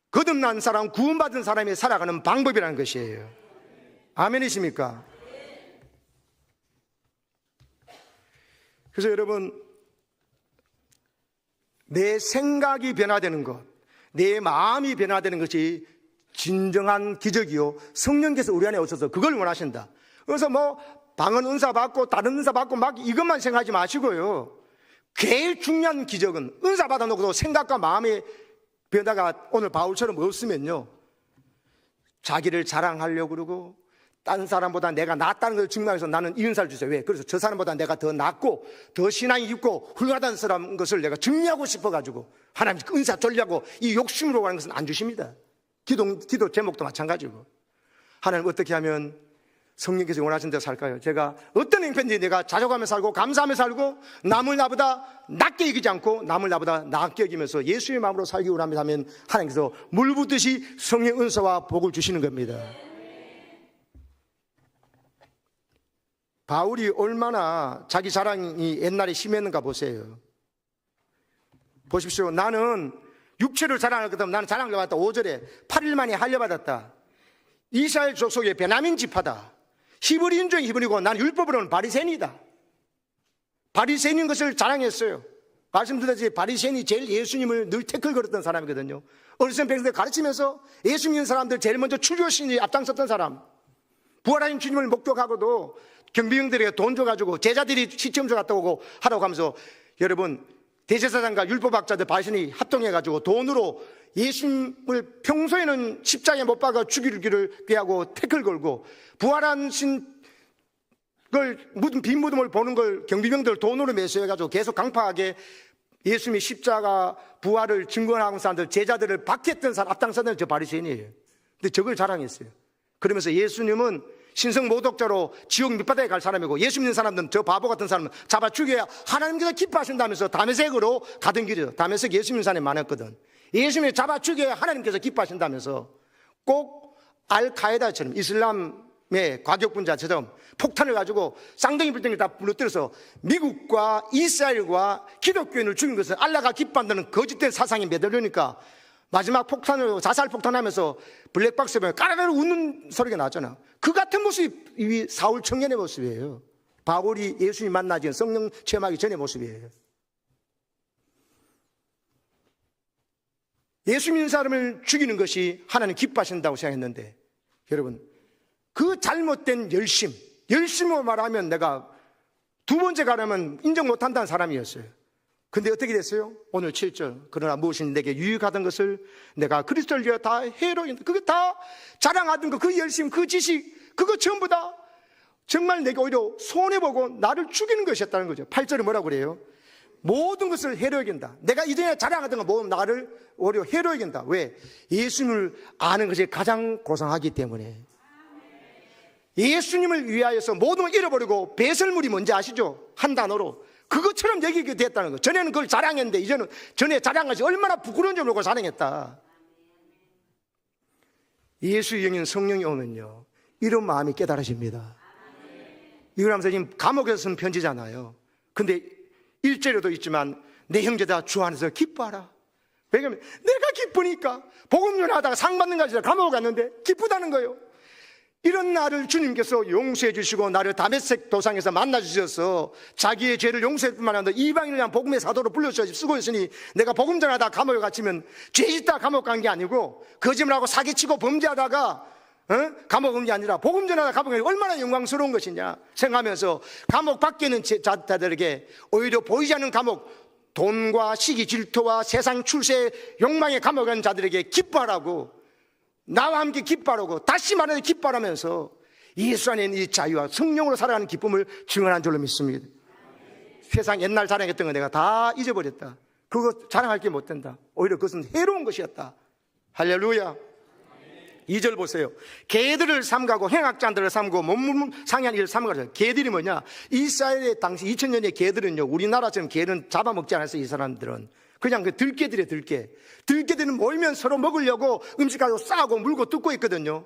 거듭난 사람, 구원받은 사람이 살아가는 방법이라는 것이에요. 아멘이십니까? 그래서 여러분, 내 생각이 변화되는 것, 내 마음이 변화되는 것이 진정한 기적이요, 성령께서 우리 안에 오셔서 그걸 원하신다. 그래서 뭐 방언 은사 받고 다른 은사 받고 막 이것만 생각하지 마시고요, 제일 중요한 기적은 은사 받아놓고도 생각과 마음의 변화가 오늘 바울처럼 없으면요, 자기를 자랑하려고 그러고 다른 사람보다 내가 낫다는 걸 증명해서 나는 이 은사를 주세요. 왜? 그래서 저 사람보다 내가 더 낫고 더 신앙이 있고 훌륭하다는 사람 것을 내가 증명하고 싶어가지고 하나님 은사 돌려고 이 욕심으로 가는 것은 안 주십니다. 기도 제목도 마찬가지고. 하나님 어떻게 하면 성령께서 원하시는 대로 살까요? 제가 어떤 형편인지 내가 자족하며 살고 감사하며 살고 남을 나보다 낮게 여기지 않고 남을 나보다 낮게 여기면서 예수의 마음으로 살기 원한다면 하나님께서 물 붓듯이 성령 은사와 복을 주시는 겁니다. 바울이 얼마나 자기 자랑이 옛날에 심했는가 보세요. 보십시오. 나는 육체를 자랑하거든. 나는 자랑을 받았다. 5절에 8일 만에 할례받았다. 이스라엘 족속의 베냐민 지파다. 히브리 인종이 히브리고 나는 율법으로는 바리새인이다. 바리새인인 것을 자랑했어요. 말씀드렸듯이 바리새인이 제일 예수님을 늘 태클 걸었던 사람이거든요. 어르신 백성들 가르치면서 예수 믿는 사람들 제일 먼저 출교신이 앞장섰던 사람. 부활하신 주님을 목격하고도 경비병들에게 돈 줘가지고 제자들이 시험서 갔다 오고 하라고 하면서 여러분 대제사장과 율법학자들 바리새인이 합동해가지고 돈으로 예수님을 평소에는 십자가에 못 박아 죽이기를 꾀하고 태클 걸고 부활하신 걸 빈 무덤을 보는 걸 경비병들 돈으로 매수해가지고 계속 강파하게 예수님이 십자가 부활을 증거하는 사람들 제자들을 박했던 사람 앞장서는 저 바리새인이에요. 근데 저걸 자랑했어요. 그러면서 예수님은 신성 모독자로 지옥 밑바닥에 갈 사람이고 예수 믿는 사람들은 저 바보 같은 사람은 잡아 죽여야 하나님께서 기뻐하신다면서 다메섹으로 가던 길이에요. 다메섹 예수 믿는 사람이 많았거든. 예수님을 잡아 죽여야 하나님께서 기뻐하신다면서 꼭 알카에다처럼 이슬람의 과격분자처럼 폭탄을 가지고 쌍둥이 빌딩을 다 무너뜨려서 미국과 이스라엘과 기독교인을 죽인 것은 알라가 기뻐한다는 거짓된 사상이 매달리니까 마지막 폭탄으로 자살 폭탄하면서 블랙박스에 보면 까르르 웃는 소리가 나잖아. 그 같은 모습이 사울 청년의 모습이에요. 바울이 예수님 만나지 성령 체험하기 전의 모습이에요. 예수 믿는 사람을 죽이는 것이 하나님 기뻐하신다고 생각했는데 여러분 그 잘못된 열심으로 말하면 내가 두 번째 가려면 인정 못한다는 사람이었어요. 근데 어떻게 됐어요? 오늘 7절 그러나 무엇이 내게 유익하던 것을 내가 그리스도를 위하여 다 해로인다. 그거 다 자랑하던 거 그 열심 그 지식 그거 전부 다 정말 내게 오히려 손해보고 나를 죽이는 것이었다는 거죠. 8절에 뭐라고 그래요? 모든 것을 해로 여긴다. 내가 이전에 자랑하던 거 모두 나를 오히려 해로 여긴다. 왜? 예수님을 아는 것이 가장 고상하기 때문에. 예수님을 위하여서 모든 걸 잃어버리고 배설물이 뭔지 아시죠? 한 단어로 그것처럼 여기게 됐다는 거. 전에는 그걸 자랑했는데 이제는 전에 자랑하지 얼마나 부끄러운 줄 모르고 자랑했다. 예수의 영인 성령이 오면요 이런 마음이 깨달아집니다. 이걸 하면서 지금 감옥에서 쓴 편지잖아요. 근데 1절에도 있지만 내 형제다 주 안에서 기뻐하라. 왜냐하면 내가 기쁘니까 복음 전하다가 상 받는 것이 아니라 감옥에 갔는데 기쁘다는 거예요. 이런 나를 주님께서 용서해 주시고 나를 다메섹 도상에서 만나 주셔서 자기의 죄를 용서해 뿐만 아니라 이방인을 위한 복음의 사도로 불러주셔서 쓰고 있으니 내가 복음 전하다가 감옥에 갇히면 죄 짓다 감옥 간 게 아니고 거짓말하고 사기치고 범죄하다가 감옥 온 게 아니라 복음 전하다가 감옥에 얼마나 영광스러운 것이냐 생각하면서 감옥 밖에 있는 자들에게 오히려 보이지 않는 감옥 돈과 시기 질투와 세상 출세 욕망의 감옥에 있는 자들에게 기뻐하라고 나와 함께 기뻐하라고 다시 말해서 기뻐하면서 예수 안에 있는 이 자유와 성령으로 살아가는 기쁨을 증언한 줄로 믿습니다. 세상 옛날 자랑했던 거 내가 다 잊어버렸다. 그거 자랑할 게 못 된다. 오히려 그것은 해로운 것이었다. 할렐루야. 2절 보세요. 개들을 삼가고 행악자들을 삼고 몸 상한 일을 삼가죠. 개들이 뭐냐? 이스라엘의 당시 2000년의 개들은요 우리나라처럼 개는 잡아먹지 않았어요. 이 사람들은 그냥 그 들개들이에요. 들개들은 모이면 서로 먹으려고 음식 가지고 싸고 물고 뜯고 있거든요.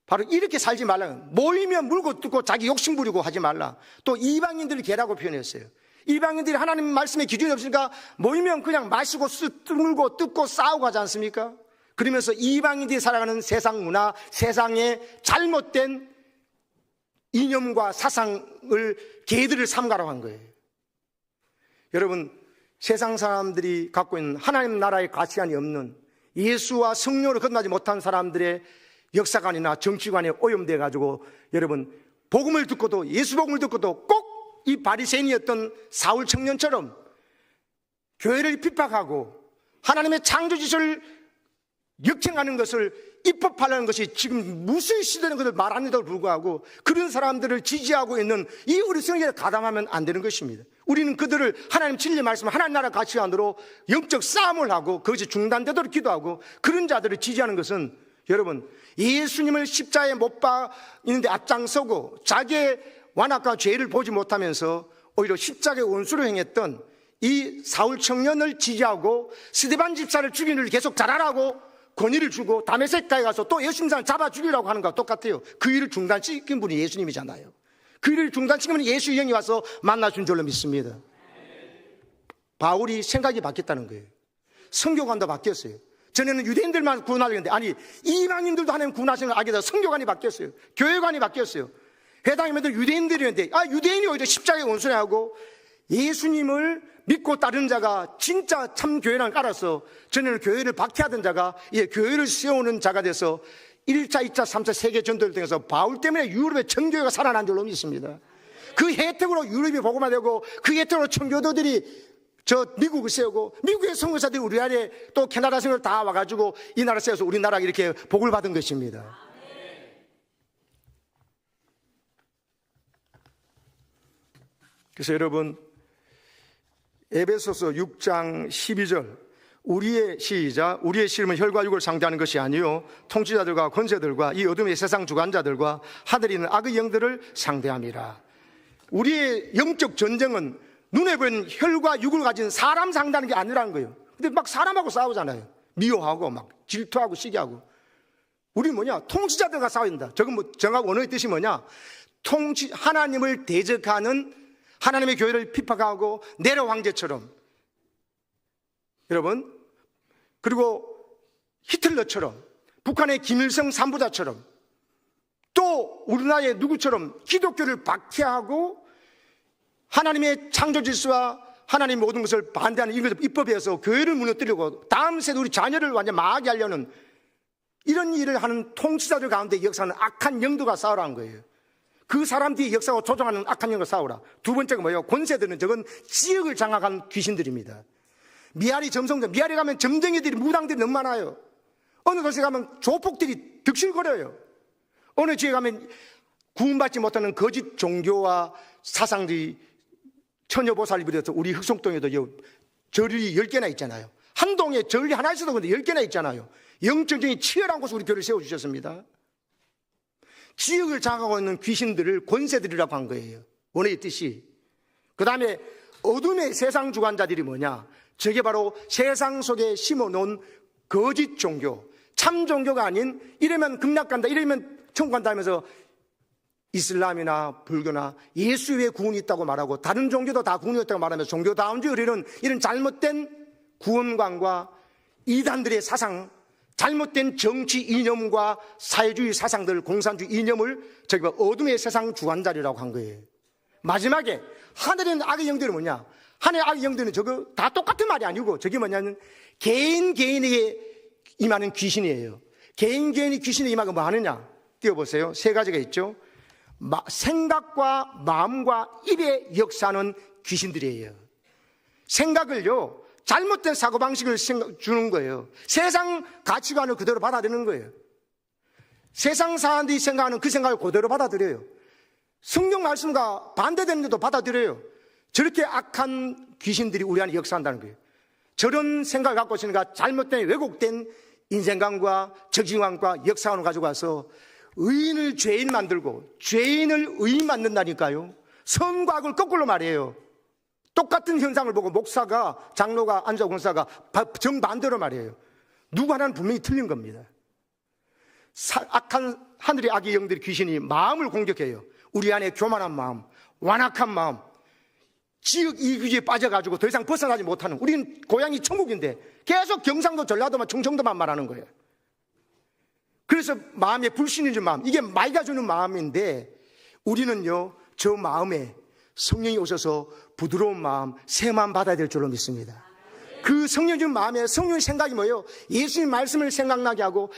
바로 이렇게 살지 말라. 모이면 물고 뜯고 자기 욕심 부리고 하지 말라. 또 이방인들을 개라고 표현했어요. 이방인들이 하나님 말씀에 기준이 없으니까 모이면 그냥 마시고 물고 뜯고 싸우고 하지 않습니까? 그러면서 이방인들이 살아가는 세상 문화, 세상의 잘못된 이념과 사상을 개들을 삼가라고 한 거예요. 여러분 세상 사람들이 갖고 있는 하나님 나라의 가치관이 없는 예수와 성령으로 거듭나지 못한 사람들의 역사관이나 정치관에 오염되어 가지고 여러분 복음을 듣고도 예수 복음을 듣고도 꼭 이 바리새인이었던 사울 청년처럼 교회를 핍박하고 하나님의 창조 지시를 역행하는 것을 입법하려는 것이 지금 무슨 시대는 것을 말하는데도 불구하고 그런 사람들을 지지하고 있는 이 우리 성경에 가담하면 안 되는 것입니다. 우리는 그들을 하나님 진리 말씀 하나님 나라 가치관으로 영적 싸움을 하고 그것이 중단되도록 기도하고 그런 자들을 지지하는 것은 여러분 예수님을 십자가에 못 박는데 앞장서고 자기의 완악과 죄를 보지 못하면서 오히려 십자가의 원수로 행했던 이 사울 청년을 지지하고 스데반 집사를 죽이는 일을 계속 잘하라고 권위를 주고 다메섹가에 가서 또 예수님을 잡아 죽이라고 하는 것과 똑같아요. 그 일을 중단시킨 분이 예수님이잖아요. 그 일을 중단시키면 예수의 영이 와서 만나준 줄로 믿습니다. 바울이 생각이 바뀌었다는 거예요. 선교관도 바뀌었어요. 전에는 유대인들만 구원하려고 했는데 아니 이방인들도 하나님 구원하시는 걸 알게 돼서 선교관이 바뀌었어요. 교회관이 바뀌었어요. 회당이면 유대인들이었는데 유대인이 오히려 십자가에 원수하고 예수님을 믿고 따르는 자가 진짜 참 교회를 깔아서 전에는 교회를 박해하던 자가 교회를 세우는 자가 돼서 1차, 2차, 3차 세계 전도를 통해서 바울 때문에 유럽의 청교회가 살아난 줄로 믿습니다. 그 혜택으로 유럽이 복음화 되고 그 혜택으로 청교도들이 저 미국을 세우고 미국의 선교사들이 우리 나라에 또 캐나다 선교를 다 와가지고 이 나라 세워서 우리나라가 이렇게 복을 받은 것입니다. 그래서 여러분 에베소서 6장 12절 우리의 시이자 우리의 씨름은 혈과 육을 상대하는 것이 아니요 통치자들과 권세들과 이 어둠의 세상 주관자들과 하늘에 있는 악의 영들을 상대함이라. 우리의 영적 전쟁은 눈에 보이는 혈과 육을 가진 사람 상대하는 게 아니라는 거예요. 근데 막 사람하고 싸우잖아요. 미워하고 막 질투하고 시기하고. 우리는 뭐냐? 통치자들과 싸워야 된다. 저건 뭐 정확 원어의 뜻이 뭐냐? 하나님을 대적하는 하나님의 교회를 핍박하고 네로 황제처럼 여러분 그리고 히틀러처럼 북한의 김일성 산부자처럼 또 우리나라의 누구처럼 기독교를 박해하고 하나님의 창조 질서와 하나님의 모든 것을 반대하는 이것을 입법해서 교회를 무너뜨리고 다음 세대 우리 자녀를 완전 망하게 하려는 이런 일을 하는 통치자들 가운데 역사는 악한 영도가 싸우라는 거예요. 그 사람들이 역사を조종하는 악한 영을 싸우라. 두 번째가 뭐예요? 권세들은 저건 지역을 장악한 귀신들입니다. 미아리 점성전, 미아리 가면 점쟁이들이 무당들이 너무 많아요. 어느 곳에 가면 조폭들이 득실거려요. 어느 지역에 가면 구원받지 못하는 거짓 종교와 사상들이 처녀보살을 비롯해서 우리 흑송동에도 절이 10개나 있잖아요. 한 동에 절이 하나 있어도 근데 10개나 있잖아요. 영적인 치열한 곳에 우리 교회를 세워주셨습니다. 지역을 장악하고 있는 귀신들을 권세들이라고 한 거예요. 원어의 뜻이. 그 다음에 어둠의 세상 주관자들이 뭐냐? 저게 바로 세상 속에 심어놓은 거짓 종교, 참 종교가 아닌 이러면 극락 간다, 이러면 천국 간다 하면서 이슬람이나 불교나 예수의 구원이 있다고 말하고 다른 종교도 다 구원이 있다고 말하면서 종교다운주의 이런 잘못된 구원관과 이단들의 사상, 잘못된 정치 이념과 사회주의 사상들, 공산주의 이념을 저기 어둠의 세상 주관자리라고 한 거예요. 마지막에 하늘에 있는 악의 영들은 뭐냐? 하늘의 악의 영들은 저거 다 똑같은 말이 아니고 저게 뭐냐면 개인에게 임하는 귀신이에요. 개인이 귀신에 임하고 뭐 하느냐? 띄워보세요. 세 가지가 있죠. 생각과 마음과 입의 역사는 귀신들이에요. 생각을요, 잘못된 사고방식을 주는 거예요. 세상 가치관을 그대로 받아들이는 거예요. 세상 사람들이 생각하는 그 생각을 그대로 받아들여요. 성경 말씀과 반대되는데도 받아들여요. 저렇게 악한 귀신들이 우리 안에 역사한다는 거예요. 저런 생각을 갖고 있으니까 잘못된 왜곡된 인생관과 정신관과 역사관을 가지고 와서 의인을 죄인 만들고 죄인을 의인 만든다니까요. 선과 악을 거꾸로 말해요. 똑같은 현상을 보고 목사가, 장로가, 안수와 권사가 정반대로 말해요. 누구 하나는 분명히 틀린 겁니다. 악한 하늘의 악의 영들의 귀신이 마음을 공격해요. 우리 안에 교만한 마음, 완악한 마음, 지역 이기주의에 빠져가지고 더 이상 벗어나지 못하는, 우리는 고향이 천국인데 계속 경상도, 전라도만, 충청도만 말하는 거예요. 그래서 마음에 불신이 준 마음, 이게 맑아주는 마음인데 우리는요, 저 마음에 성령이 오셔서 부드러운 마음, 새 마음 받아야 될 줄로 믿습니다. 그 성령 준 마음에 성령의 생각이 뭐예요? 예수님 말씀을 생각나게 하고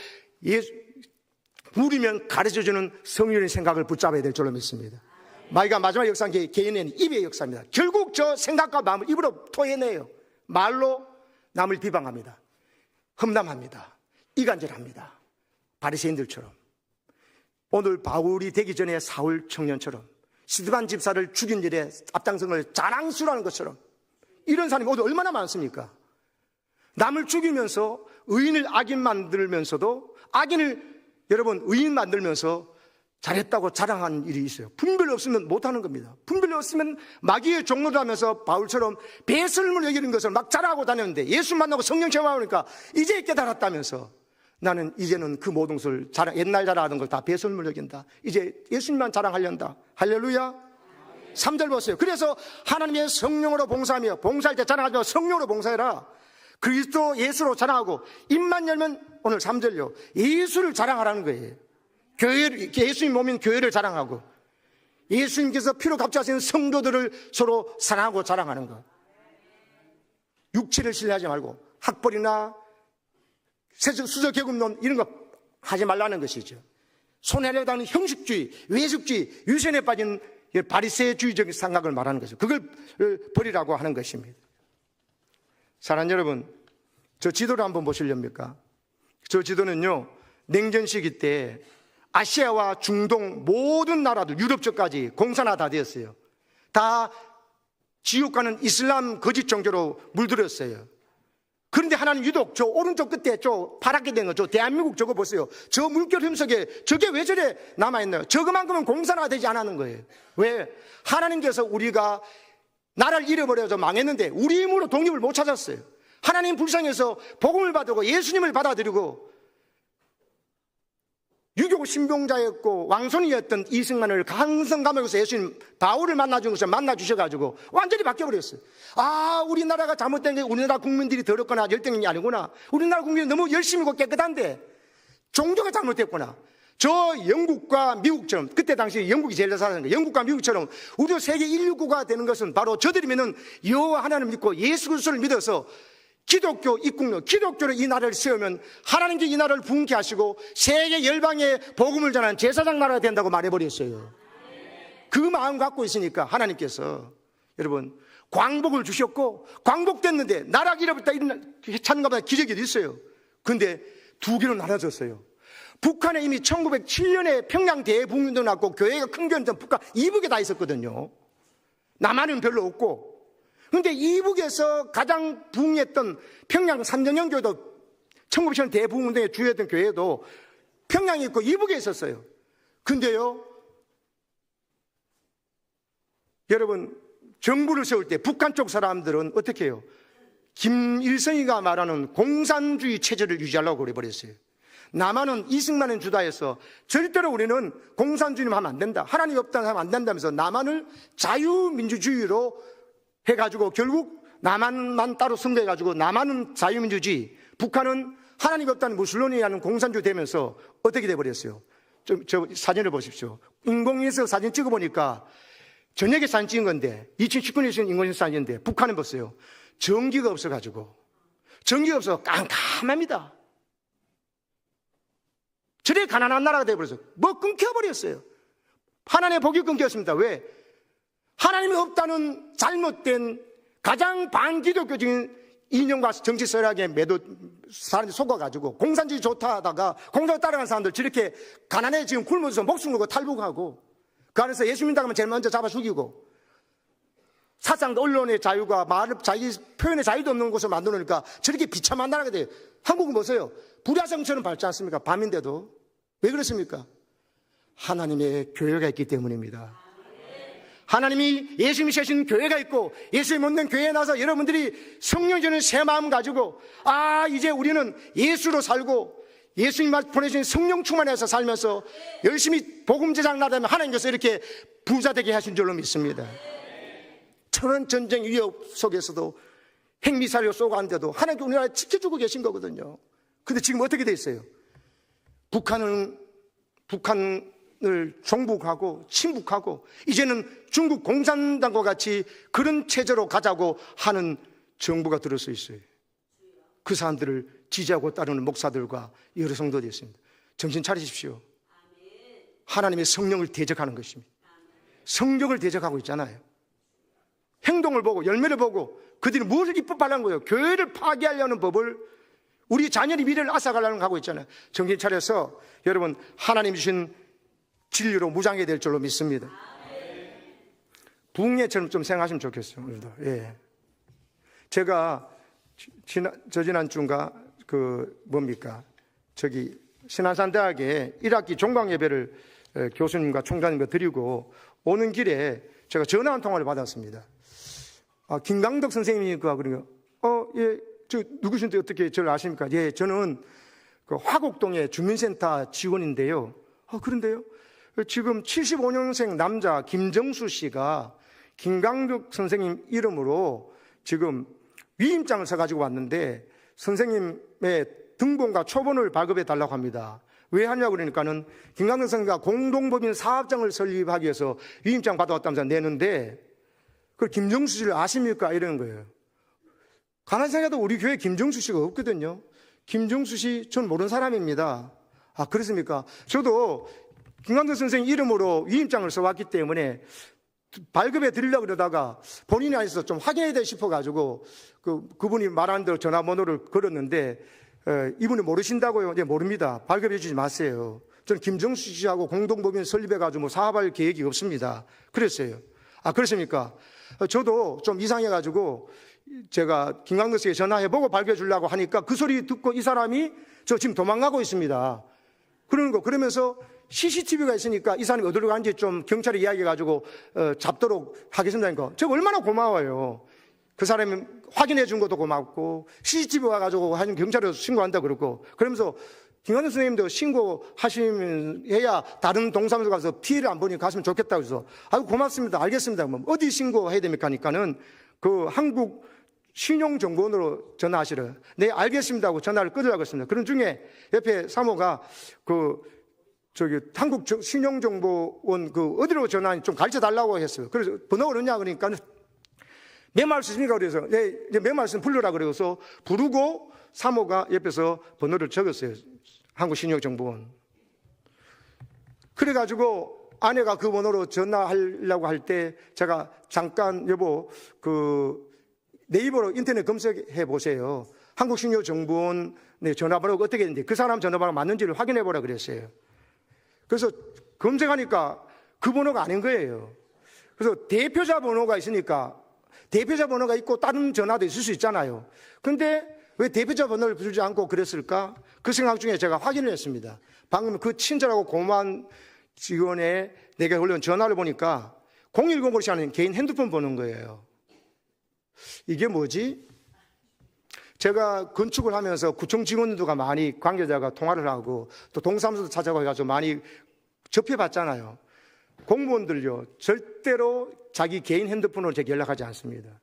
물으면 가르쳐주는 성령의 생각을 붙잡아야 될 줄로 믿습니다. 마귀가 마지막 역사는 개인의 입의 역사입니다. 결국 저 생각과 마음을 입으로 토해내요. 말로 남을 비방합니다. 험담합니다. 이간질합니다. 바리새인들처럼. 오늘 바울이 되기 전에 사울 청년처럼 스데반 집사를 죽인 일에 앞장선 걸 자랑스러워하는 것처럼 이런 사람이 오늘 얼마나 많습니까? 남을 죽이면서 의인을 악인 만들면서도 악인을 여러분, 의인 만들면서 잘했다고 자랑하는 일이 있어요. 분별 없으면 못하는 겁니다. 분별 없으면 마귀의 종로를 하면서 바울처럼 배설물 여기는 것을 막 자랑하고 다녔는데 예수 만나고 성령 체험하니까 이제 깨달았다면서 나는 이제는 그 모든 것을 옛날 자랑하던 걸 다 배설물 여긴다. 이제 예수님만 자랑하련다. 할렐루야. 3절 보세요. 그래서 하나님의 성령으로 봉사하며, 봉사할 때 자랑하지 말고 성령으로 봉사해라. 그리스도 예수로 자랑하고, 입만 열면 오늘 3절요, 예수를 자랑하라는 거예요. 교회를, 예수님 몸인 교회를 자랑하고, 예수님께서 피로 값지하신 성도들을 서로 사랑하고 자랑하는 것. 육체를 신뢰하지 말고 학벌이나 수저 계급론 이런 거 하지 말라는 것이죠. 손해려고 하는 형식주의, 외식주의, 유전에 빠진 바리새주의적인 생각을 말하는 것이죠. 그걸 버리라고 하는 것입니다. 사랑하는 여러분, 저 지도를 한번 보시렵니까? 저 지도는요, 냉전 시기 때 아시아와 중동 모든 나라들, 유럽 쪽까지 공산화 다 되었어요. 다 지옥 가는 이슬람 거짓 종교로 물들었어요. 그런데 하나님 유독 저 오른쪽 끝에 저 파랗게 된 거, 저 대한민국 저거 보세요. 저 물결 흠석에 저게 왜 저래 남아있나요? 저거만큼은 공산화 되지 않았는 거예요. 왜? 하나님께서 우리가 나라를 잃어버려서 망했는데 우리 힘으로 독립을 못 찾았어요. 하나님 불쌍해서 복음을 받고 예수님을 받아들이고 유교 신봉자였고 왕손이었던 이승만을 강성 감옥에서 예수님 바울을 만나준 것을 만나주셔가지고 완전히 바뀌어버렸어요. 아, 우리나라가 잘못된 게 우리나라 국민들이 더럽거나 열등이 아니구나. 우리나라 국민이 너무 열심히고 깨끗한데 종교가 잘못됐구나. 저 영국과 미국처럼, 그때 당시 영국이 제일 잘 살았는 거예요. 영국과 미국처럼 우리도 세계 인류국가 되는 것은 바로 저들이면은 여호와 하나님을 믿고 예수 그리스도를 믿어서 기독교 입국로, 기독교로 이 나라를 세우면 하나님께 이 나라를 부흥케 하시고 세계 열방에 복음을 전하는 제사장 나라가 된다고 말해버렸어요. 그 마음 갖고 있으니까 하나님께서 여러분 광복을 주셨고, 광복됐는데 나라가 잃어버렸다 이런 찬가보다 기적이 있어요. 그런데 두 개로 나눠졌어요. 북한에 이미 1907년에 평양 대부흥운동 났고 교회가 큰 교회는 북한 이북에 다 있었거든요. 남한은 별로 없고. 그런데 이북에서 가장 부흥했던 평양 삼정형 교회도 1907년 대부흥운동의 주요했던 교회도 평양에 있고 이북에 있었어요. 근데요, 여러분, 정부를 세울 때 북한 쪽 사람들은 어떻게 해요? 김일성이가 말하는 공산주의 체제를 유지하려고 그래버렸어요. 남한은 이승만은 주다해서 절대로 우리는 공산주의만 하면 안 된다, 하나님이 없다는 하면 안 된다면서 남한을 자유민주주의로 해가지고 결국 남한만 따로 선거해가지고 남한은 자유민주주의, 북한은 하나님이 없다는 무슬론이라는 공산주의 되면서 어떻게 돼버렸어요? 저 사진을 보십시오. 인공위에서 사진 찍어보니까 저녁에 사진 찍은 건데 2019년에 찍은 인공위에서 사진인데 북한은 보세요. 전기가 없어가지고, 전기가 없어서 깜깜합니다. 저래 가난한 나라가 되어버렸어요. 뭐 끊겨버렸어요. 하나님의 복이 끊겼습니다. 왜? 하나님이 없다는 잘못된 가장 반기독교적인 이념과 정치 서락에 사람들이 속아가지고 공산주의 좋다 하다가 공산주의 따라가는 사람들 저렇게 가난해 지금 굶어서 목숨 걸고 탈북하고 그 안에서 예수 믿다가면 제일 먼저 잡아 죽이고 사상 언론의 자유가 자기 표현의 자유도 없는 곳을 만들어놓으니까 저렇게 비참한 나라가 돼요. 한국은 보세요. 불야성처럼 밟지 않습니까? 밤인데도. 왜 그렇습니까? 하나님의 교회가 있기 때문입니다. 하나님이 예수님이 세신 교회가 있고 예수님 없는 교회에 나서 여러분들이 성령 주는 새 마음 가지고 이제 우리는 예수로 살고 예수님 보내신 성령 충만해서 살면서 열심히 복음 제작 나가면 하나님께서 이렇게 부자되게 하신 줄로 믿습니다. 천한 전쟁 위협 속에서도 핵미사일을 쏘고 하는데도 하나님께 우리나라를 지켜주고 계신 거거든요. 근데 지금 어떻게 돼 있어요? 북한을 종북하고 침북하고 이제는 중국 공산당과 같이 그런 체제로 가자고 하는 정부가 들어서 있어요. 그 사람들을 지지하고 따르는 목사들과 여러 성도들이 있습니다. 정신 차리십시오. 하나님의 성령을 대적하는 것입니다. 성령을 대적하고 있잖아요. 행동을 보고 열매를 보고 그들이 무엇을 이뻐 바라는 거예요? 교회를 파괴하려는 법을, 우리 자녀의 미래를 앗아가려는 거 하고 있잖아요. 정신 차려서 여러분 하나님 주신 진리로 무장해야 될 줄로 믿습니다. 부흥회처럼 좀 생각하시면 좋겠어요. 오늘도. 예. 제가 지난주인가 저기 신안산대학에 1학기 종강예배를 교수님과 총장님과 드리고 오는 길에 제가 전화 한 통화를 받았습니다. 김강덕 선생님이니까 그러니까 예, 저 누구신데 어떻게 저를 아십니까? 예, 저는 그 화곡동의 주민센터 직원인데요. 그런데요? 지금 75년생 남자 김정수 씨가 김강덕 선생님 이름으로 지금 위임장을 써가지고 왔는데 선생님의 등본과 초본을 발급해 달라고 합니다. 왜 하냐고 그러니까는 김강덕 선생님과 공동법인 사업장을 설립하기 위해서 위임장 받아왔다면서 내는데 그걸 김정수 씨를 아십니까? 이러는 거예요. 가만히 생각해도 우리 교회에 김정수 씨가 없거든요. 김정수 씨 전 모르는 사람입니다. 그렇습니까? 저도 김강덕 선생님 이름으로 위임장을 써왔기 때문에 발급해 드리려고 그러다가 본인이 아니어서 좀 확인해야 돼 싶어가지고 그분이 말하는 대로 전화번호를 걸었는데 이분이 모르신다고요? 네, 모릅니다. 발급해 주지 마세요. 저는 김정수 씨하고 공동법인 설립해가지고 사업할 계획이 없습니다. 그랬어요. 그렇습니까? 저도 좀 이상해가지고 제가 김강덕 씨에게 전화해보고 발급해 주려고 하니까 그 소리 듣고 이 사람이 저 지금 도망가고 있습니다. 그러면서 CCTV가 있으니까 이 사람이 어디로 가는지 좀 경찰에 이야기해가지고 잡도록 하겠습니다니까. 제가 얼마나 고마워요. 그 사람이 확인해 준 것도 고맙고 CCTV 와가지고 하는 경찰에 신고한다 그러고 그러면서 김강덕 선생님도 신고하시면 해야 다른 동사무소 가서 피해를 안 보니 갔으면 좋겠다고 해서 고맙습니다. 알겠습니다. 어디 신고해야 됩니까? 하니까는 그 한국 신용정보원으로 전화하시래요. 네, 알겠습니다 하고 전화를 끊으라고 했습니다. 그런 중에 옆에 사모가 한국 신용정보원 어디로 전화하니 좀 가르쳐 달라고 했어요. 그래서 번호가 어느냐 그러니까 메모할 수 있습니까? 그래서 네, 이제 메모할 수 있으면 부르라 그래서 부르고 사모가 옆에서 번호를 적었어요. 한국 신용정보원. 그래가지고 아내가 그 번호로 전화하려고 할 때 제가 잠깐 여보 네이버로 인터넷 검색해 보세요. 한국신용정보원 전화번호가 어떻게 되는데 그 사람 전화번호 맞는지를 확인해 보라 그랬어요. 그래서 검색하니까 그 번호가 아닌 거예요. 그래서 대표자 번호가 있으니까 대표자 번호가 있고 다른 전화도 있을 수 있잖아요. 근데 왜 대표자 번호를 주지 않고 그랬을까? 그 생각 중에 제가 확인을 했습니다. 방금 그 친절하고 고마운 직원의 내게 올려온 전화를 보니까 0105로 시작하는 개인 핸드폰 번호인 거예요. 이게 뭐지? 제가 건축을 하면서 구청 직원들과 많이 관계자가 통화를 하고 또 동사무소도 찾아가서 많이 접해봤잖아요. 공무원들요 절대로 자기 개인 핸드폰으로 제게 연락하지 않습니다.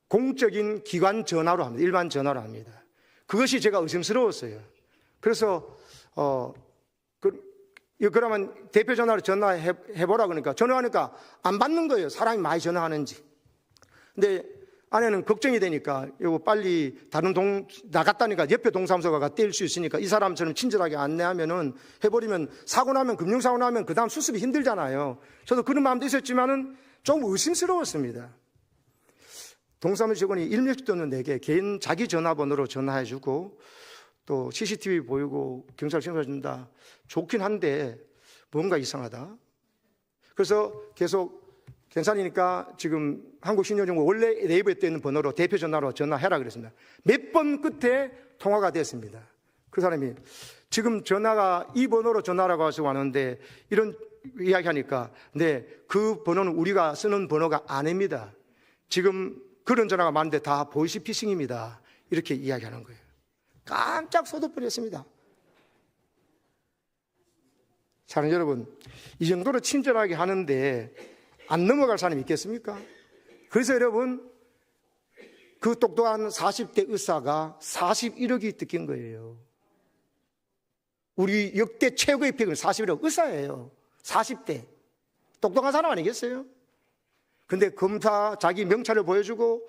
공적인 기관 전화로 합니다. 일반 전화로 합니다. 그것이 제가 의심스러웠어요. 그래서 그러면 대표 전화로 전화해보라 그러니까 전화하니까 안 받는 거예요. 사람이 많이 전화하는지. 근데 아내는 걱정이 되니까 이거 빨리 다른 나갔다니까 옆에 동사무소가 떼일 수 있으니까 이 사람처럼 친절하게 안내하면은 해버리면 사고 나면 금융사고 나면 그 다음 수습이 힘들잖아요. 저도 그런 마음도 있었지만은 좀 의심스러웠습니다. 동사무소 직원이 1년씩 또는 내게 개인 자기 전화번호로 전화해주고 또 CCTV 보이고 경찰 신고해준다. 좋긴 한데 뭔가 이상하다. 그래서 계속 괜찮으니까 지금 한국신용정보 원래 네이버에 떠 있는 번호로 대표 전화로 전화해라 그랬습니다. 몇 번 끝에 통화가 됐습니다. 그 사람이 지금 전화가 이 번호로 전화라고 해서 왔는데 이런 이야기하니까 네, 그 번호는 우리가 쓰는 번호가 아닙니다. 지금 그런 전화가 많은데 다 보이스피싱입니다. 이렇게 이야기하는 거예요. 깜짝 쏟아버렸습니다. 사랑 여러분, 이 정도로 친절하게 하는데 안 넘어갈 사람이 있겠습니까? 그래서 여러분, 그 똑똑한 40대 의사가 41억이 뜯긴 거예요. 우리 역대 최고의 픽은 41억 의사예요. 40대. 똑똑한 사람 아니겠어요? 근데 검사 자기 명찰을 보여주고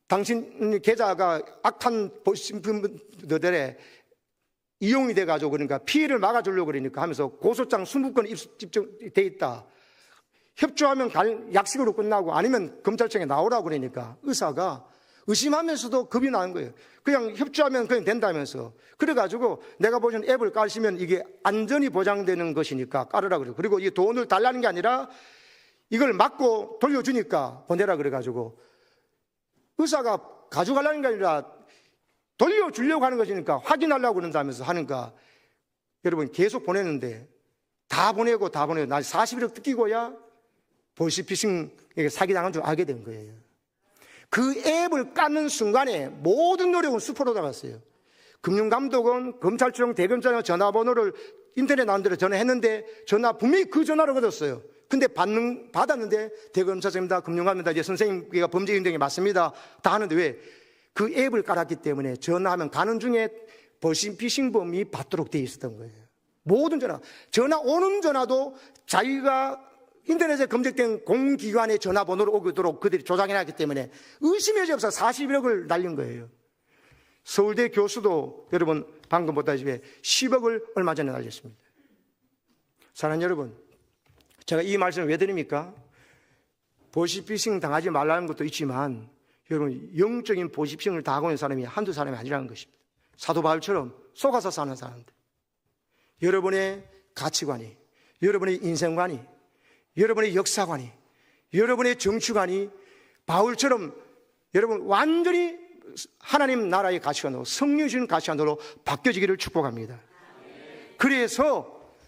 당신 계좌가 악한 신분들에 이용이 돼가지고 그러니까 피해를 막아주려고 그러니까 하면서 고소장 20건 집중돼 있다. 협조하면 약식으로 끝나고 아니면 검찰청에 나오라고 그러니까 의사가 의심하면서도 겁이 나는 거예요. 그냥 협조하면 그냥 된다면서. 그래가지고 내가 보여준 앱을 깔시면 이게 안전이 보장되는 것이니까 깔으라 그래요. 그리고 이 돈을 달라는 게 아니라 이걸 맞고 돌려주니까 보내라 그래가지고 의사가 가져가려는 게 아니라 돌려주려고 하는 것이니까 확인하려고 그런다면서 하니까 여러분 계속 보냈는데 다 보내고 나 41억 뜯기고야 보이스피싱에게 사기당한 줄 알게 된 거예요. 그 앱을 까는 순간에 모든 노력은 수포로 나갔어요. 금융감독원, 검찰청, 대검찰청 전화번호를 인터넷 나온 대로 전화했는데 분명히 그 전화를 얻었어요. 근데 받았는데 대검찰청입니다, 금융감입니다, 이제 선생님께가 범죄인등이 맞습니다 다 하는데 왜? 그 앱을 깔았기 때문에 전화하면 가는 중에 보이스피싱범이 받도록 되어 있었던 거예요. 모든 전화 오는 전화도 자기가 인터넷에 검색된 공기관의 전화번호로 오도록 그들이 조작해놨기 때문에 의심의 여지 없어 41억을 날린 거예요. 서울대 교수도 여러분 방금 보다시피 10억을 얼마 전에 날렸습니다. 사랑하는 여러분, 제가 이 말씀을 왜 드립니까? 보이스피싱 당하지 말라는 것도 있지만 여러분 영적인 보이스피싱을 당하고 있는 사람이 한두 사람이 아니라는 것입니다. 사도 바울처럼 속아서 사는 사람들, 여러분의 가치관이, 여러분의 인생관이, 여러분의 역사관이, 여러분의 정치관이 바울처럼 여러분 완전히 하나님 나라의 가치관으로, 성령 주신 가치관으로 바뀌어지기를 축복합니다.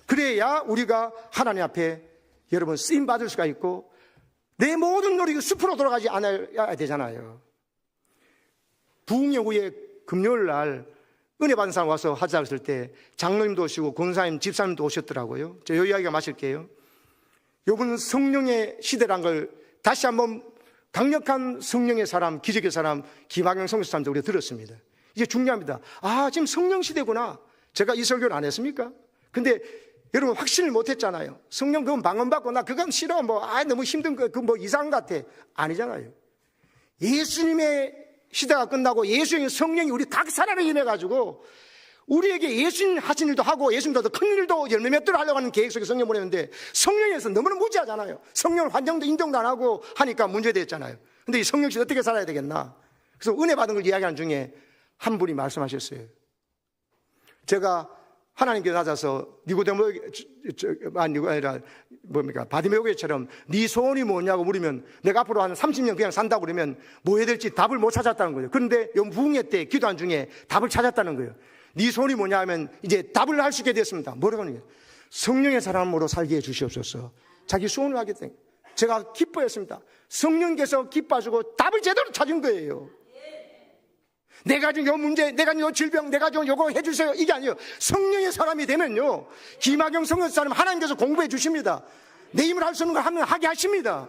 그래야 우리가 하나님 앞에 여러분 쓰임 받을 수가 있고 내 모든 노력이 숲으로 돌아가지 않아야 되잖아요. 부흥회 후에 금요일 날 은혜 받은 사람 와서 하자 했을 때 장로님도 오시고 권사님, 집사님도 오셨더라고요. 제가 이 이야기 마실게요. 요번 성령의 시대란 걸 다시 한번 강력한 성령의 사람, 기적의 사람, 김학영 선교사님도 우리가 들었습니다. 이게 중요합니다. 지금 성령 시대구나. 제가 이 설교를 안 했습니까? 근데 여러분 확신을 못 했잖아요. 성령 그건 방언받고 나 그건 싫어. 너무 힘든 거, 이상 같아. 아니잖아요. 예수님의 시대가 끝나고 예수님의 성령이 우리 각 사람에 임해가지고 우리에게 예수님 하신 일도 하고 예수님도 더 큰 일도 열매 맺도록 하려고 하는 계획 속에 성령 보내는데 성령에서 너무나 무지하잖아요. 성령을 환정도 인정도 안 하고 하니까 문제됐잖아요. 근데 이 성령 씨 어떻게 살아야 되겠나? 그래서 은혜 받은 걸 이야기하는 중에 한 분이 말씀하셨어요. 제가 하나님께 찾아서 바디메오게처럼 네 소원이 뭐냐고 물으면 내가 앞으로 한 30년 그냥 산다고 그러면 뭐 해야 될지 답을 못 찾았다는 거예요. 그런데 부흥회 때 기도한 중에 답을 찾았다는 거예요. 네 소원이 뭐냐 하면 이제 답을 할 수 있게 됐습니다. 뭐라고 하는 거예요? 성령의 사람으로 살게 해 주시옵소서. 자기 소원을 하겠다. 제가 기뻐했습니다. 성령께서 기뻐하시고 답을 제대로 찾은 거예요. 내가 지금 요 문제, 내가 지금 요 질병, 내가 지금 요거 해주세요. 이게 아니에요. 성령의 사람이 되면요, 김학영 성교사님 하나님께서 공부해 주십니다. 내 힘을 할 수 없는 걸 하면 하게 하십니다.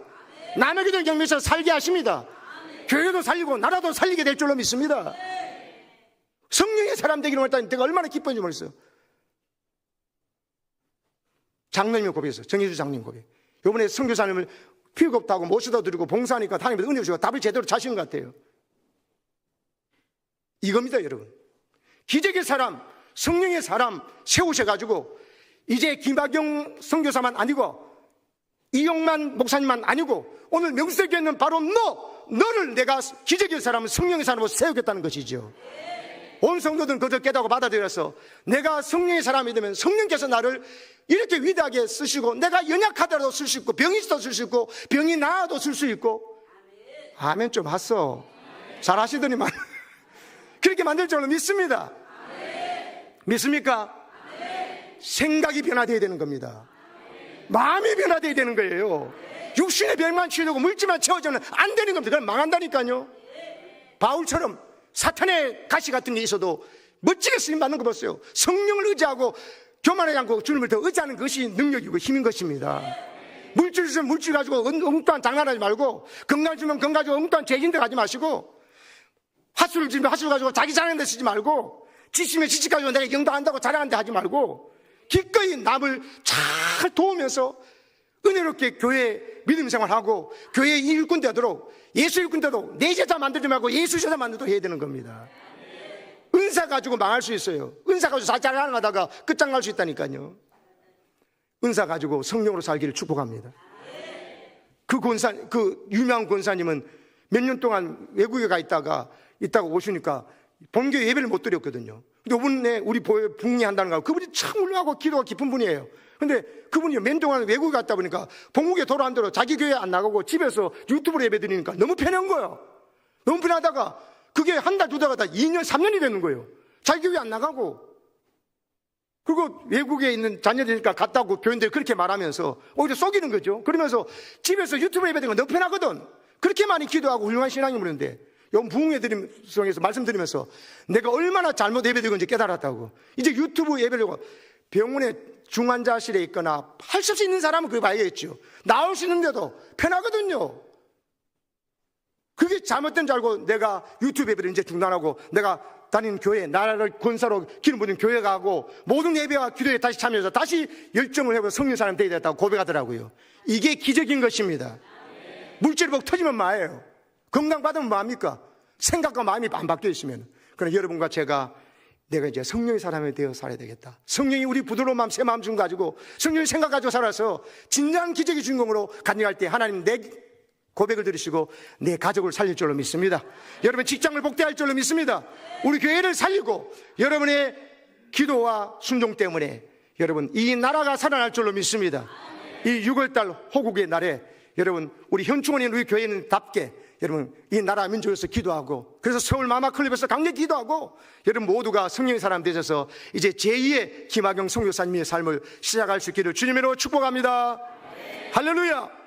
남에게도 경배해서 살게 하십니다. 교회도 살리고 나라도 살리게 될 줄로 믿습니다. 성령의 사람 되기로 했다니 내가 얼마나 기쁜지 모르겠어요. 장로님의 고백에서 정예주 장로님 고백. 요번에 선교사님을 필요가 없다고 모셔다 드리고 봉사하니까 하나님께서 은혜 주시고 답을 제대로 자신 것 같아요. 이겁니다, 여러분. 기적의 사람, 성령의 사람 세우셔가지고 이제 김학영 선교사만 아니고 이용만 목사님만 아니고 오늘 명수에게 있는 바로 너를 내가 기적의 사람, 성령의 사람으로 세우겠다는 것이죠. 온 성도들은 그것을 깨닫고 받아들여서 내가 성령의 사람이 되면 성령께서 나를 이렇게 위대하게 쓰시고 내가 연약하더라도 쓸 수 있고 병이 있어도 쓸 수 있고 병이 나아도 쓸 수 있고. 아멘 좀 하소. 잘 하시더니만 그렇게 만들 줄로 믿습니다. 믿습니까? 생각이 변화되어야 되는 겁니다. 마음이 변화되어야 되는 거예요. 육신의 병만 치료되고 물질만 채워주면 안 되는 겁니다. 그럼 망한다니까요. 바울처럼 사탄의 가시 같은 게 있어도 멋지게 쓰임받는 거 보세요. 성령을 의지하고 교만하지 않고 주님을 더 의지하는 것이 능력이고 힘인 것입니다. 물질 주면 물질 가지고 엉뚱한 장난하지 말고, 건강 주면 건강 가지고 엉뚱한 죄진데 가지 마시고, 핫술을 주면 핫술 가지고 자기 자랑하는 데 쓰지 말고, 지치면 지치 가지고 내가 영도한다고 자랑하는 데 하지 말고, 기꺼이 남을 잘 도우면서 은혜롭게 교회 믿음 생활하고 교회 일꾼 되도록, 예수 일꾼 되도록 내 제자 만들지 말고 예수 제자 만들도록 해야 되는 겁니다. 은사 가지고 망할 수 있어요. 은사 가지고 자랑하다가 끝장날 수 있다니까요. 은사 가지고 성령으로 살기를 축복합니다. 그 유명한 권사님은 몇 년 동안 외국에 가 있다가 오시니까 본교회 예배를 못 드렸거든요. 근데 이번에 우리 부흥회 한다는 거, 그분이 참 훌륭하고 기도가 깊은 분이에요. 근데 그분이 몇 년 동안 외국에 갔다 보니까 본국에 돌아온 대로 자기 교회 안 나가고 집에서 유튜브로 예배 드리니까 너무 편한 거예요. 너무 편하다가 그게 한 달, 두 달 가다 2년, 3년이 되는 거예요. 자기 교회 안 나가고. 그리고 외국에 있는 자녀들이니까 갔다고 교인들이 그렇게 말하면서 오히려 속이는 거죠. 그러면서 집에서 유튜브 예배드리는 거 너 편하거든. 그렇게 많이 기도하고 훌륭한 신앙이 물는데 요 부흥회에서 말씀드리면서 내가 얼마나 잘못 예배드리고 이제 깨달았다고. 이제 유튜브 예배드리고 병원에 중환자실에 있거나 할 수 없이 있는 사람은 그거 봐야겠죠. 나올 수 있는데도 편하거든요. 그게 잘못된 줄 알고 내가 유튜브 예배를 이제 중단하고 내가 다니는 교회, 나라를 권사로 기름 부은 교회 가고 모든 예배와 기도에 다시 참여해서 다시 열정을 해서 성령 사람 되어야 됐다고 고백하더라고요. 이게 기적인 것입니다. 물질을 보고 터지면 뭐예요? 건강 받으면 뭐합니까? 생각과 마음이 안 바뀌어 있으면. 그러나 여러분과 제가 내가 이제 성령의 사람이 되어 살아야 되겠다. 성령이 우리 부드러운 마음, 새 마음 좀 가지고 성령의 생각 가지고 살아서 진정한 기적의 주인공으로 간증할 때 하나님 내 고백을 들으시고 내 가족을 살릴 줄로 믿습니다. 여러분 직장을 복대할 줄로 믿습니다. 우리 교회를 살리고 여러분의 기도와 순종 때문에 여러분 이 나라가 살아날 줄로 믿습니다. 이 6월달 호국의 날에 여러분 우리 현충원인 우리 교회는 답게 여러분 이 나라 민족에서 기도하고 그래서 서울 마마클럽에서 강력 기도하고 여러분 모두가 성령의 사람 되셔서 이제 제2의 김학영 선교사님의 삶을 시작할 수 있기를 주님으로 축복합니다. 할렐루야.